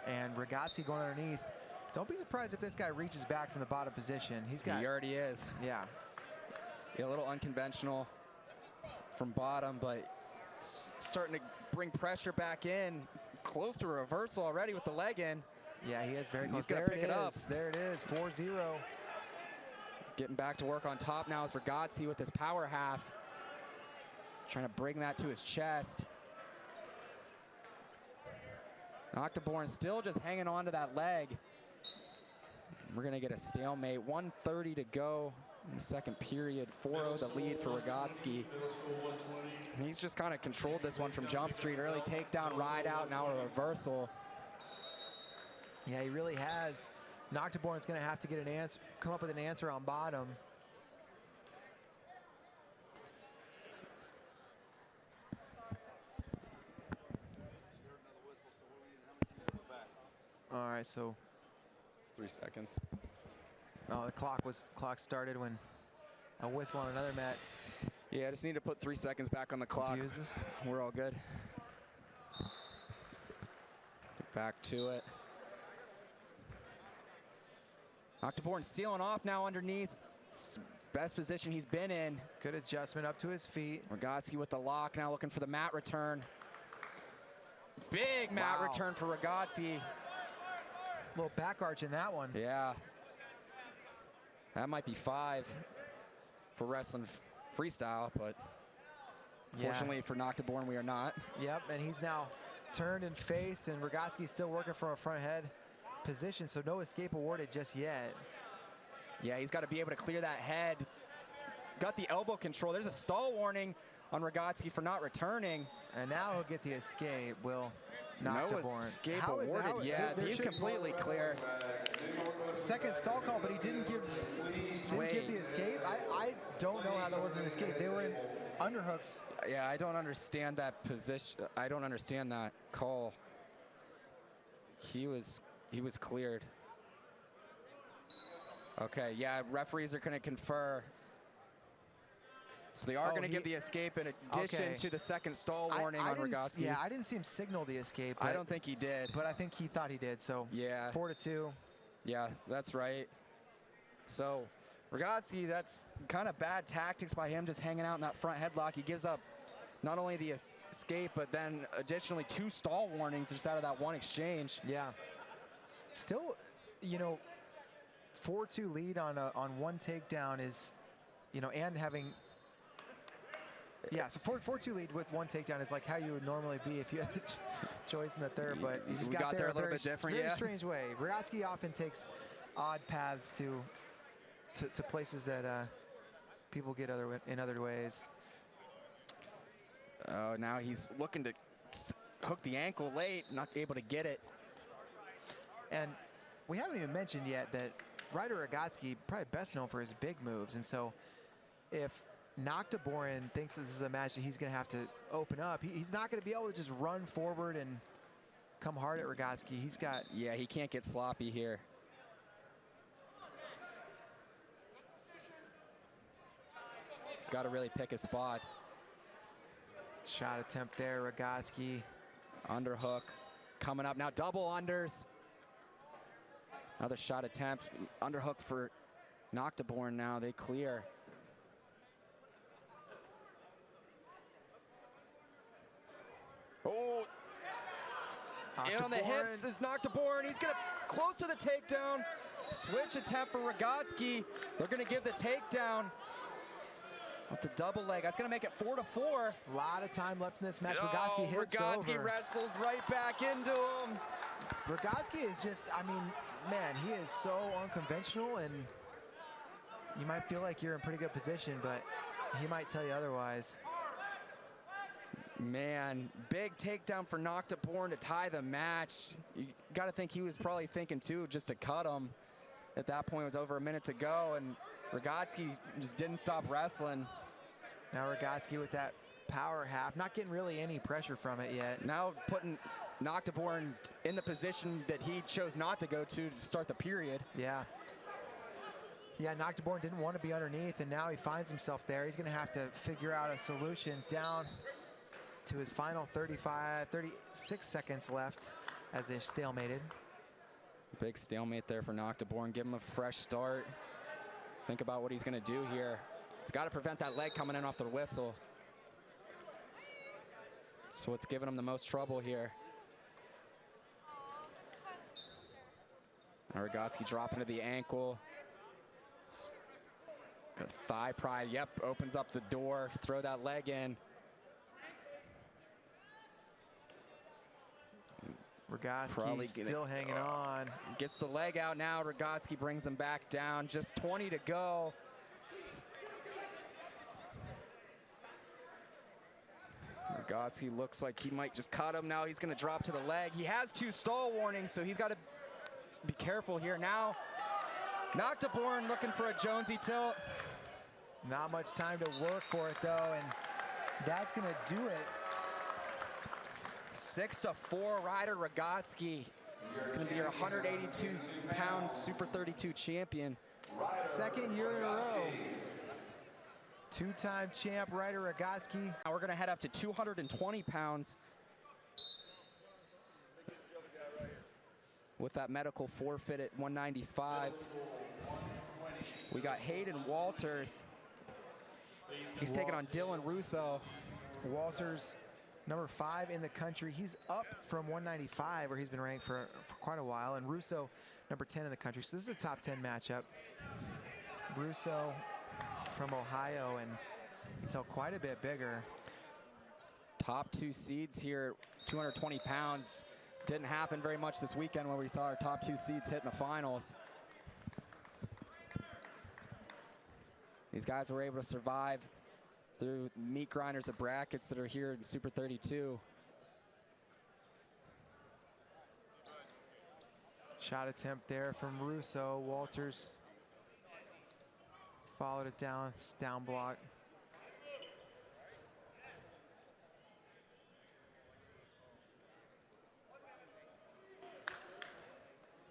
And Rotski going underneath. Don't be surprised if this guy reaches back from the bottom position. He's got... He already is. Yeah. A little unconventional from bottom, but starting to bring pressure back in. Close to a reversal already with the leg in. Yeah, he is very close. He's gonna pick it up. There it is, 4-0. Getting back to work on top now is Rotski with his power half. Trying to bring that to his chest. Noctor still just hanging on to that leg. We're gonna get a stalemate. 1:30 to go in the second period. 4-0 the lead for Rotski. He's just kind of controlled this one from Jump Street. Early takedown, ride out, now a reversal. Yeah, he really has. Noctor is gonna have to get an answer, come up with an answer on bottom. right, so 3 seconds. oh, the clock started when a whistle on another mat Yeah, I just need to put 3 seconds back on the clock. confused us. We're all good. Get back to it. Noctor sealing off now underneath. It's best position he's been in. Good adjustment up to his feet. Rotski with the lock, now looking for the mat return. Big mat Wow. return for Rotski. Little back arch in that one. Yeah. That might be 5 for wrestling freestyle, but Yeah. fortunately for Noctor, we are not. Yep, and he's now turned and faced, and Rotski's still working from a front head position, so no escape awarded just yet. Yeah, he's got to be able to clear that head. Got the elbow control. There's a stall warning on Rotski for not returning. And now he'll get the escape, will No Noctor. escape How is awarded. that? Yeah, There he's should- completely clear. Second stall call, but he didn't give Wait. the escape. I don't know how that wasn't an escape. They were in underhooks. Yeah, I don't understand that position. I don't understand that call. He was cleared. Okay, yeah, referees are going to confer. So they are going to give the escape in addition to the second stall warning on Rotski. Yeah, I didn't see him signal the escape. I don't think he did. But I think he thought he did, so Yeah. 4-2. Yeah, that's right. So Rotski, that's kind of bad tactics by him, just hanging out in that front headlock. He gives up not only the escape, but then additionally 2 stall warnings just out of that one exchange. Yeah. Still, you know, 4-2 lead on one takedown is, you know, and having. Yeah, so 4-2 lead with one takedown is like how you would normally be if you had a choice in the third, but he just We got there a little very, bit different, very yeah. strange way. Rotski often takes odd paths to places that people get in other ways. Oh, now he's looking to hook the ankle late, not able to get it. And we haven't even mentioned yet that Ryder Rotski probably best known for his big moves, and so if Noctor thinks this is a match that he's going to have to open up, he's not going to be able to just run forward and come hard at Rotski. He's got. Yeah, he can't get sloppy here. He's got to really pick his spots. Shot attempt there, Rotski. Underhook coming up now, double unders. Another shot attempt, underhook for Noctor now, they clear. Oh, in on the hits is Noctor. He's gonna close to the takedown. Switch attempt for Rotski. They're gonna give the takedown with the double leg. That's gonna make it 4-4. A lot of time left in this match. Rotski hits Rotski over. wrestles right back into him. Rotski is just, I mean, man, he is so unconventional, and you might feel like you're in pretty good position, but he might tell you otherwise. Man, big takedown for Noctor to tie the match. You got to think he was probably thinking too, just to cut him. At that point, with over a minute to go, and Rotski just didn't stop wrestling. Now Rotski with that power half, not getting really any pressure from it yet. Now putting Noctor in the position that he chose not to go to start the period. Yeah. Yeah, Noctor didn't want to be underneath, and now he finds himself there. He's going to have to figure out a solution. Down to his final 36 seconds left as they stalemated. Big stalemate there for Noctor. Give him a fresh start. Think about what he's going to do here. He's got to prevent that leg coming in off the whistle. That's what's giving him the most trouble here. Now Rotski dropping to the ankle. Got thigh pride. Yep, opens up the door. Throw that leg in. Rotski still hanging on. Gets the leg out now. Rotski brings him back down. Just 20 to go. Rotski looks like he might just cut him. Now he's going to drop to the leg. He has 2 stall warnings, so he's got to be careful here. Now, Noctor looking for a Jonesy tilt. Not much time to work for it, though, and that's going to do it. 6-4 Ryder Rotski. It's going to be your 182-pound Super 32 champion. Second year in a row. Two-time champ Ryder Rotski. Now we're going to head up to 220 pounds with that medical forfeit at 195. We got Hayden Walters. He's taking on Dylan Russo. Walters, number 5 in the country. He's up from 195, where he's been ranked for quite a while. And Russo, number 10 in the country. So this is a top 10 matchup. Russo from Ohio and until quite a bit bigger. Top 2 seeds here, 220 pounds. Didn't happen very much this weekend when we saw our top 2 seeds hit in the finals. These guys were able to survive through meat grinders of brackets that are here in Super 32. Shot attempt there from Russo. Walters followed it down, down block.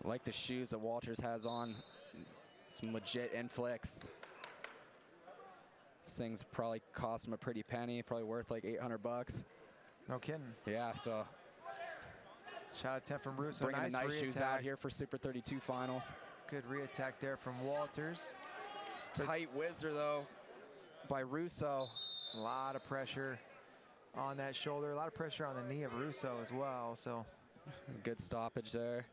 I like the shoes that Walters has on. Some legit inflicts. These things probably cost him a pretty penny, probably worth like 800 bucks. No kidding. Yeah, so shot attempt from Russo. Bringing nice the nice shoes re-attack. out here for Super 32 finals. Good re-attack there from Walters. Tight whizzer though by Russo. A lot of pressure on that shoulder. A lot of pressure on the knee of Russo as well. So good stoppage there.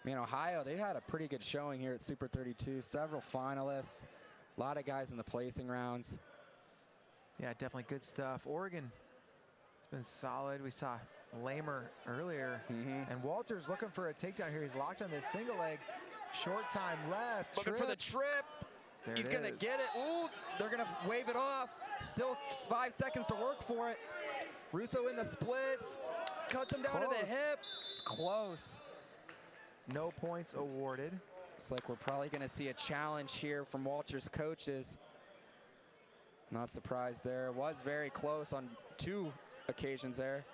Man, Ohio, they had a pretty good showing here at Super 32. Several finalists, a lot of guys in the placing rounds. yeah, definitely good stuff. Oregon has been solid. We saw Lamer earlier. And Walters looking for a takedown here. He's locked on this single leg. Short time left. Looking for the trip. There He's it gonna is. get it. Ooh, they're gonna wave it off. Still 5 seconds to work for it. Russo in the splits. Cuts him down to the Close. hip. It's close. No points awarded. Looks like we're probably gonna see a challenge here from Walters' coaches. Not surprised there. It was very close on 2 occasions there.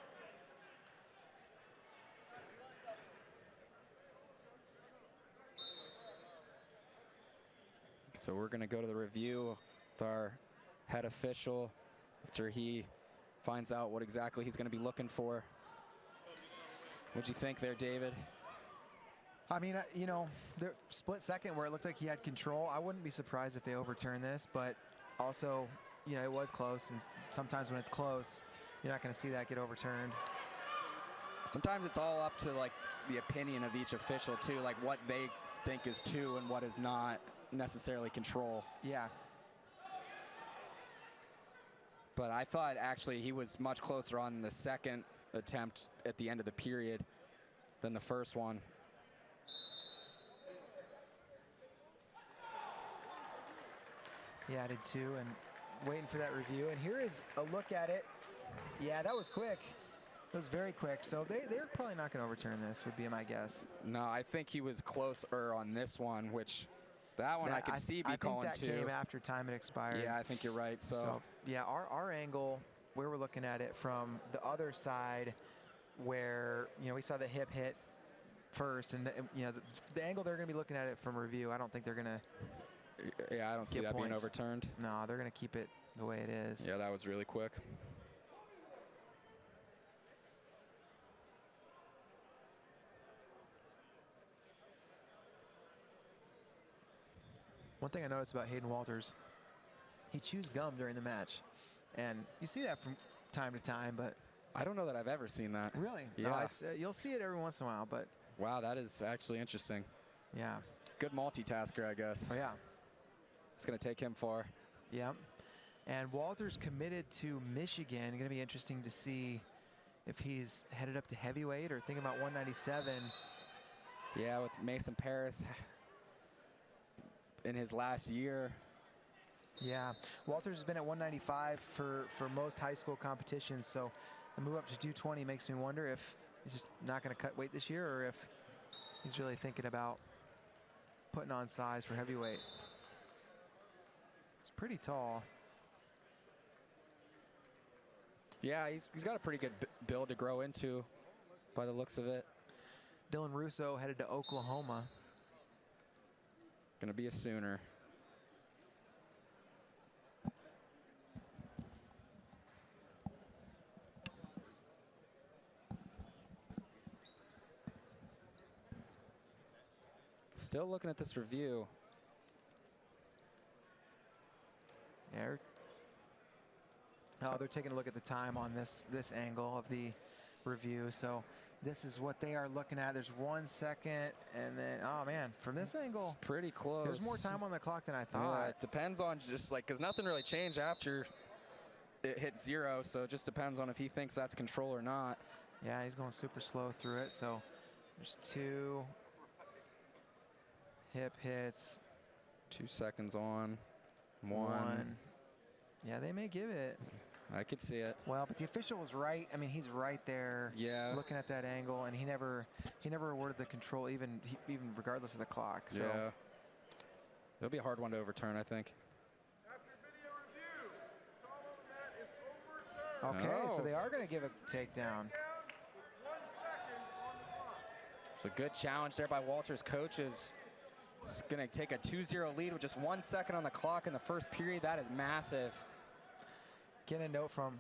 So we're gonna go to the review with our head official after he finds out what exactly he's gonna be looking for. What'd you think there, David? I mean, you know, the split second where it looked like he had control. I wouldn't be surprised if they overturn this, but also, you know, it was close. And sometimes when it's close, you're not going to see that get overturned. Sometimes it's all up to like the opinion of each official too, like what they think is 2 and what is not necessarily control. Yeah. But I thought actually he was much closer on the second attempt at the end of the period than the first one. He added 2 and waiting for that review. And here is a look at it. Yeah, that was quick. It was very quick. So they're probably not going to overturn this, would be my guess. No, I think he was closer on this one, which that one I could see be calling 2. I think that came after time had expired. Yeah, I think you're right. So yeah, our angle, where we're looking at it from the other side, where, you know, we saw the hip hit first, and you know, the angle they're going to be looking at it from review, I don't think they're going to. Yeah, I don't see that being overturned. No, they're going to keep it the way it is. Yeah, that was really quick. One thing I noticed about Hayden Walters, he chews gum during the match. And you see that from time to time, but... I don't know that I've ever seen that. Really? Yeah. No, it's, you'll see it every once in a while, but... Wow, that is actually interesting. Yeah. Good multitasker, I guess. Oh, yeah. It's going to take him far. Yeah. And Walters committed to Michigan. Going to be interesting to see if he's headed up to heavyweight or thinking about 197. Yeah, with Mason Paris in his last year. Yeah. Walters has been at 195 for most high school competitions, so the move up to 220 makes me wonder if he's just not going to cut weight this year or if he's really thinking about putting on size for heavyweight. He's pretty tall. Yeah, he's got a pretty good build to grow into by the looks of it. Dylan Russo headed to Oklahoma. Gonna be a Sooner. Still looking at this review. Yeah. Oh, they're taking a look at the time on this angle of the review. So this is what they are looking at. There's 1 second, and then, oh man, from this angle, It's pretty close. there's more time on the clock than I thought. Yeah, it depends on just like, because nothing really changed after it hit 0, so it just depends on if he thinks that's control or not. Yeah, he's going super slow through it. So there's 2 hip hits. 2 seconds on. 1. Yeah, they may give it. I could see it. Well, but the official was right. I mean, he's right there, Yeah. looking at that angle, and he never awarded the control, even regardless of the clock. So. Yeah. It'll be a hard one to overturn, I think. After video review, call on that is overturned. Okay, so Oh. they are going to give a takedown. 1 second on the clock. It's a good challenge there by Walters' coaches. It's going to take a 2-0 lead with just 1 second on the clock in the first period. That is massive. Getting a note from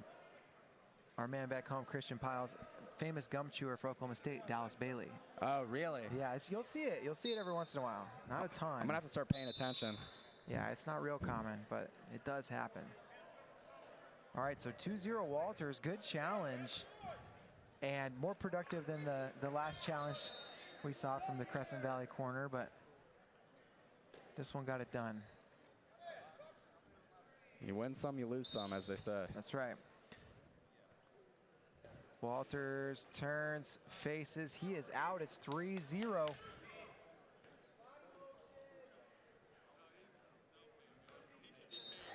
our man back home, Christian Piles, famous gum chewer for Oklahoma State, Dallas Bailey. Oh, really? Yeah, you'll see it. You'll see it every once in a while. Not a ton. I'm going to have to start paying attention. Yeah, it's not real common, but it does happen. All right, so 2-0 Walters, good challenge, and more productive than the last challenge we saw from the Crescent Valley corner, but this one got it done. You win some, you lose some, as they say. That's right. Walters turns, faces, he is out. It's 3-0.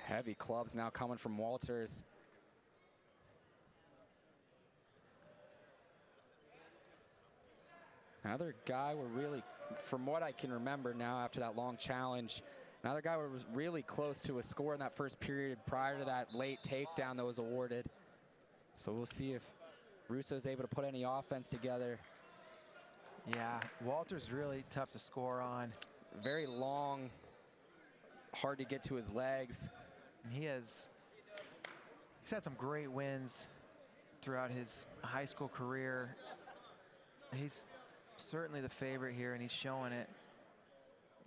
Heavy clubs now coming from Walters. Another guy we're really, from what I can remember now after that long challenge, another guy was really close to a score in that first period prior to that late takedown that was awarded. So we'll see if Russo's able to put any offense together. Yeah, Walters really tough to score on. Very long, hard to get to his legs. He's had some great wins throughout his high school career. He's certainly the favorite here, and he's showing it.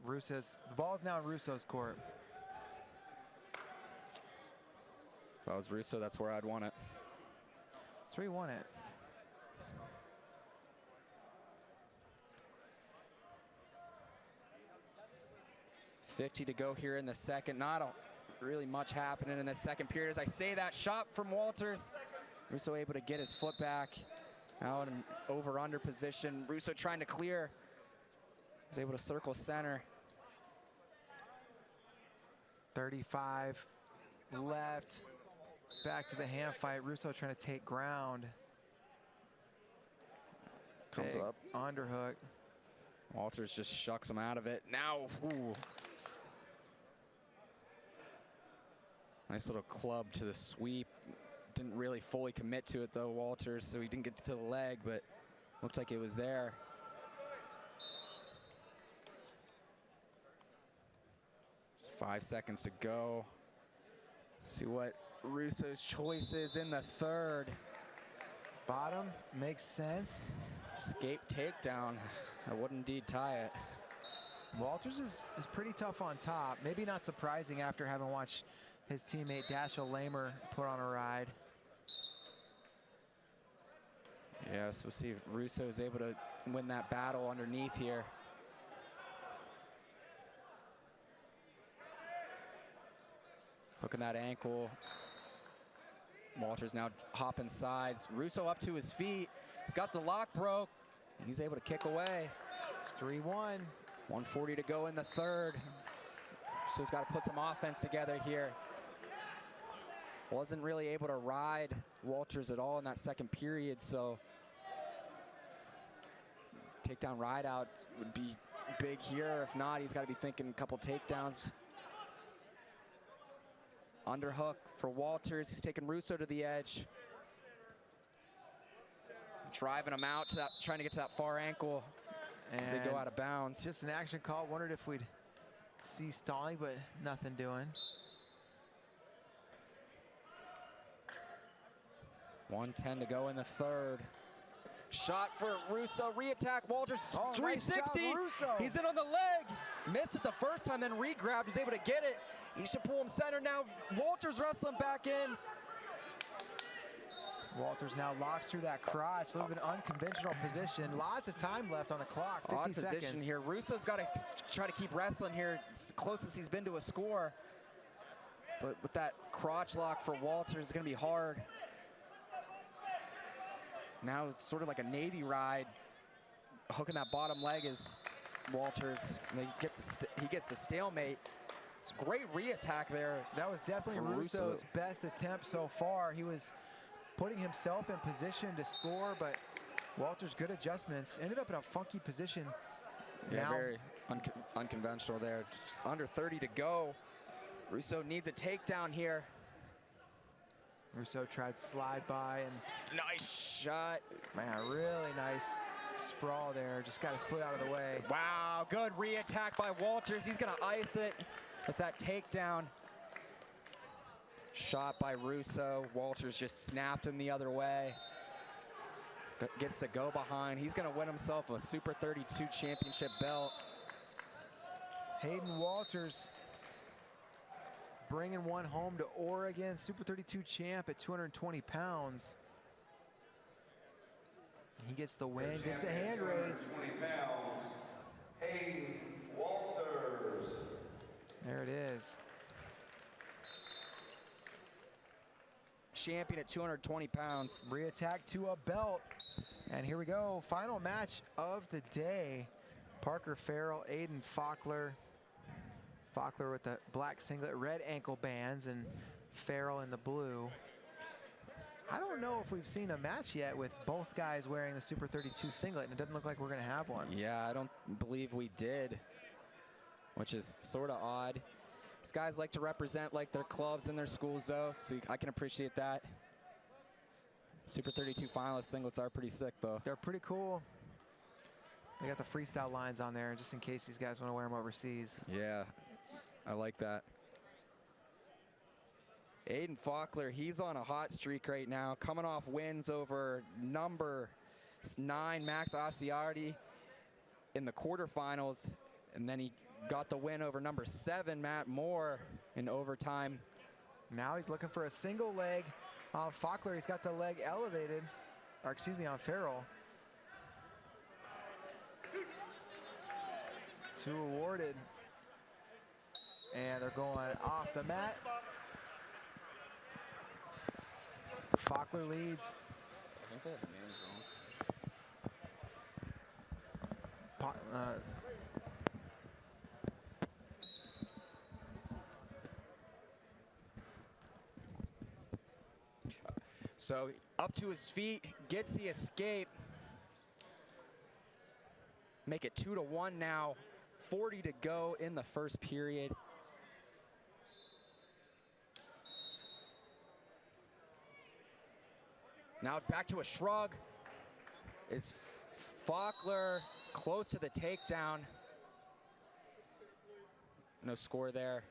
The ball's now in Russo's court. If I was Russo, that's where I'd want it. That's where he won it. .50 to go here in the second. Not really much happening in the second period. As I say that, shot from Walters. Russo able to get his foot back. Now in an over-under position. Russo trying to clear. He's able to circle center. 35 left. Back to the hand fight. Russo trying to take ground. Comes Big up. Underhook. Walters just shucks him out of it. Now, ooh. Nice little club to the sweep. Didn't really fully commit to it though, Walters, so he didn't get to the leg, but looked like it was there. Just 5 seconds to go. See what Russo's choice is in the third. Bottom makes sense. Escape takedown. That would indeed tie it. Walters is pretty tough on top. Maybe not surprising after having watched his teammate Dashiell Lamer put on a ride. Yes, we'll see if Russo is able to win that battle underneath here. Hooking that ankle. Walters now hopping sides. Russo up to his feet. He's got the lock broke. He's able to kick away. It's 3-1. 140 to go in the third. Russo's got to put some offense together here. Wasn't really able to ride Walters at all in that second period, so takedown ride out would be big here. If not, he's got to be thinking a couple takedowns. Underhook for Walters. He's taking Russo to the edge. Driving him out to that, trying to get to that far ankle. And they go out of bounds. Just an action call. Wondered if we'd see stalling, but nothing doing. 1:10 to go in the third. Shot for Russo, re-attack, Walters, 360. Nice job, Russo. He's in on the leg. Missed it the first time, then re-grabbed, was able to get it. He should pull him center now. Walters wrestling back in. Walters now locks through that crotch, a little bit unconventional position. Lots of time left on the clock, 50 Odd seconds. position here. Russo's got to try to keep wrestling here. It's the closest he's been to a score. But with that crotch lock for Walters, it's going to be hard. Now it's sort of like a Navy ride. Hooking that bottom leg is Walters. And he gets the stalemate. It's a great re-attack there. That was definitely Russo's best attempt so far. He was putting himself in position to score, but Walters' good adjustments. Ended up in a funky position. Yeah, now, very unconventional there. Just under 30 to go. Russo needs a takedown here. Russo tried slide by and Nice shot. man, really nice sprawl there. Just got his foot out of the way. Wow, good re-attack by Walters. He's gonna ice it with that takedown. Shot by Russo. Walters just snapped him the other way. Gets to go behind. He's gonna win himself a Super 32 championship belt. Hayden Walters bringing one home to Oregon. Super 32 champ at 220 pounds. He gets the win, gets the hand raise. 20 pounds, Hayden Walters. There it is. Champion at 220 pounds. Re-attack to a belt. And here we go, final match of the day. Parker Frehll, Aiden Fackler. Fackler with the black singlet, red ankle bands, and Frehll in the blue. I don't know if we've seen a match yet with both guys wearing the Super 32 singlet, and it doesn't look like we're gonna have one. Yeah, I don't believe we did, which is sort of odd. These guys like to represent like their clubs and their schools though, so I can appreciate that. Super 32 finalist singlets are pretty sick though. They're pretty cool. They got the freestyle lines on there just in case these guys want to wear them overseas. Yeah, I like that. Aiden Fackler, he's on a hot streak right now, coming off wins over number 9 Max Asiardi in the quarterfinals, and then he got the win over number 7 Matt Moore in overtime. Now he's looking for a single leg on Fackler. He's got the leg elevated, or excuse me, on Frehll. 2 awarded. And they're going off the mat. Fackler leads. I think they have the names wrong. So up to his feet, gets the escape. Make it 2-1 now. 40 to go in the first period. Now back to a shrug. It's Fackler close to the takedown. No score there.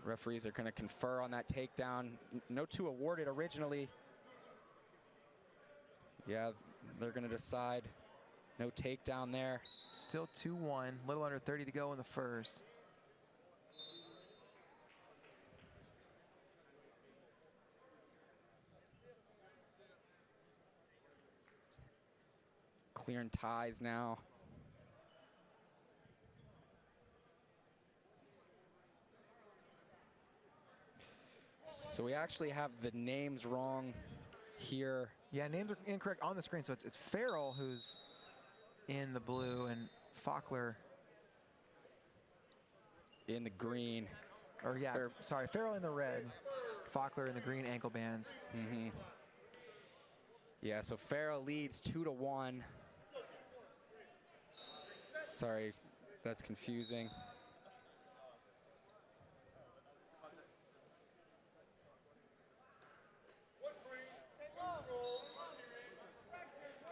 Referees are going to confer on that takedown. No 2 awarded originally. Yeah, they're going to decide. No takedown there. Still 2-1, a little under 30 to go in the first. Clearing ties now. So we actually have the names wrong here. Yeah, names are incorrect on the screen, so it's Frehll who's in the blue and Fackler In the green. or yeah, sorry, Frehll in the red, Fackler in the green ankle bands. Mm-hmm. Yeah, so Frehll leads 2-1. Sorry, That's confusing.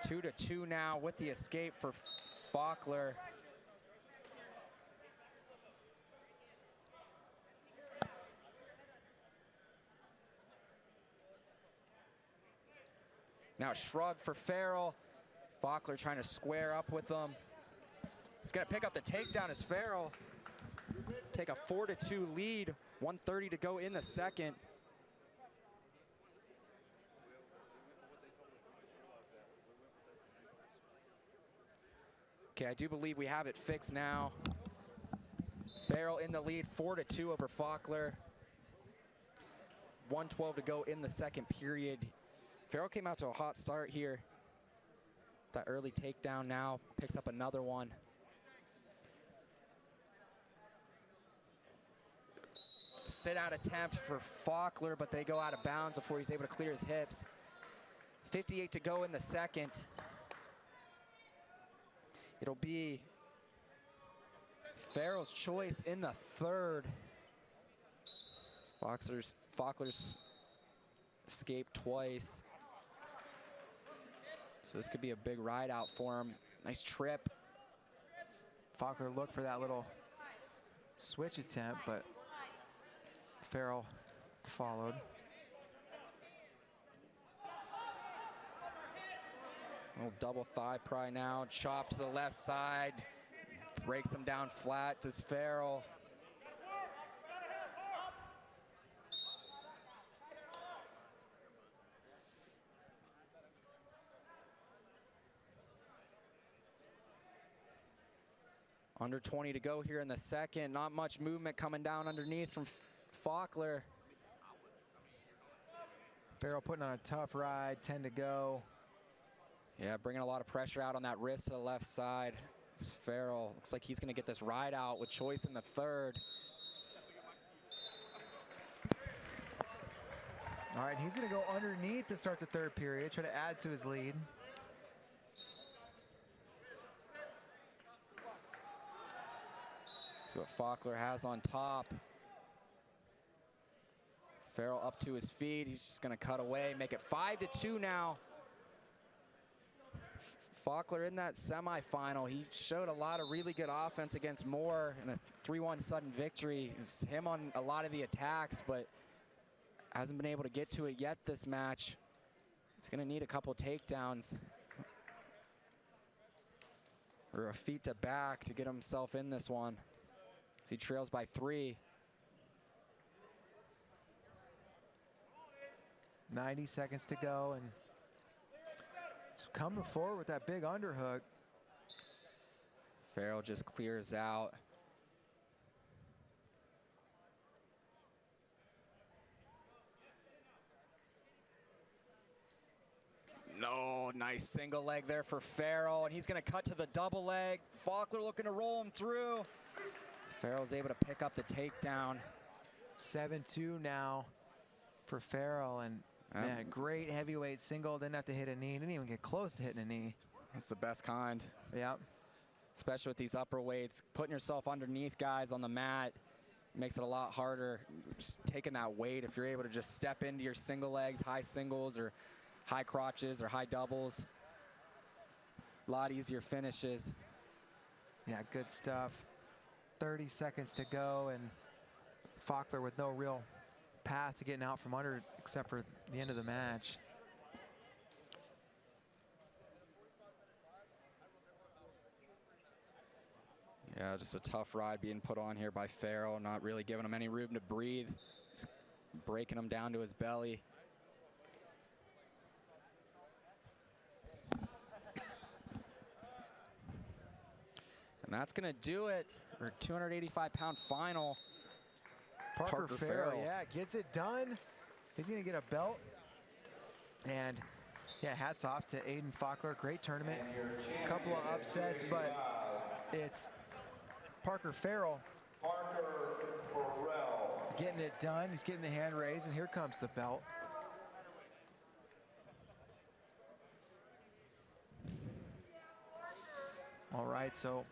Two to two now with the escape for Fackler. Now shrug for Frehll. Fackler trying to square up with him. He's gonna pick up the takedown as Frehll take a 4-2 lead. 1:30 to go in the second. Okay, I do believe we have it fixed now. Frehll in the lead, 4-2 over Fackler. 1:12 to go in the second period. Frehll came out to a hot start here. That early takedown now picks up another one. Sit out attempt for Fackler, but they go out of bounds before he's able to clear his hips. 58 to go in the second. It'll be Frehll's choice in the third. Fackler's escaped twice. So this could be a big ride out for him. Nice trip. Fackler looked for that little switch attempt, but Frehll followed. Little double thigh pry now. Chop to the left side. Breaks him down flat. Does Frehll. Under 20 to go here in the second. Not much movement coming down underneath from Fackler. Frehll putting on a tough ride, 10 to go. Yeah, bringing a lot of pressure out on that wrist to the left side. Frehll looks like he's gonna get this ride out with choice in the third. All right, he's gonna go underneath to start the third period, try to add to his lead. See what Fackler has on top. Frehll up to his feet. He's just gonna cut away, make it 5-2 now. Fackler in that semifinal, he showed a lot of really good offense against Moore in a 3-1 sudden victory. It was him on a lot of the attacks, but hasn't been able to get to it yet this match. He's gonna need a couple takedowns or a feet to back to get himself in this one. As he trails by 3. 90 seconds to go, and he's coming forward with that big underhook. Frehll just clears out. No, nice single leg there for Frehll, and he's gonna cut to the double leg. Fackler looking to roll him through. Frehll's able to pick up the takedown. 7-2 now for Frehll, and man, great heavyweight single. Didn't have to hit a knee. Didn't even get close to hitting a knee. That's the best kind. Yep. Especially with these upper weights. Putting yourself underneath guys on the mat makes it a lot harder. Just taking that weight, if you're able to just step into your single legs, high singles or high crotches or high doubles, a lot easier finishes. Yeah, good stuff. 30 seconds to go, and Fackler with no real path to getting out from under except for the end of the match. Yeah, just a tough ride being put on here by Frehll, not really giving him any room to breathe. Just breaking him down to his belly. And that's gonna do it for 285-pound final. Parker Frehll, yeah, gets it done. He's gonna get a belt. And yeah, hats off to Aiden Fackler. Great tournament. A couple of upsets, but it's Parker Frehll getting it done. He's getting the hand raised, and here comes the belt. All right, so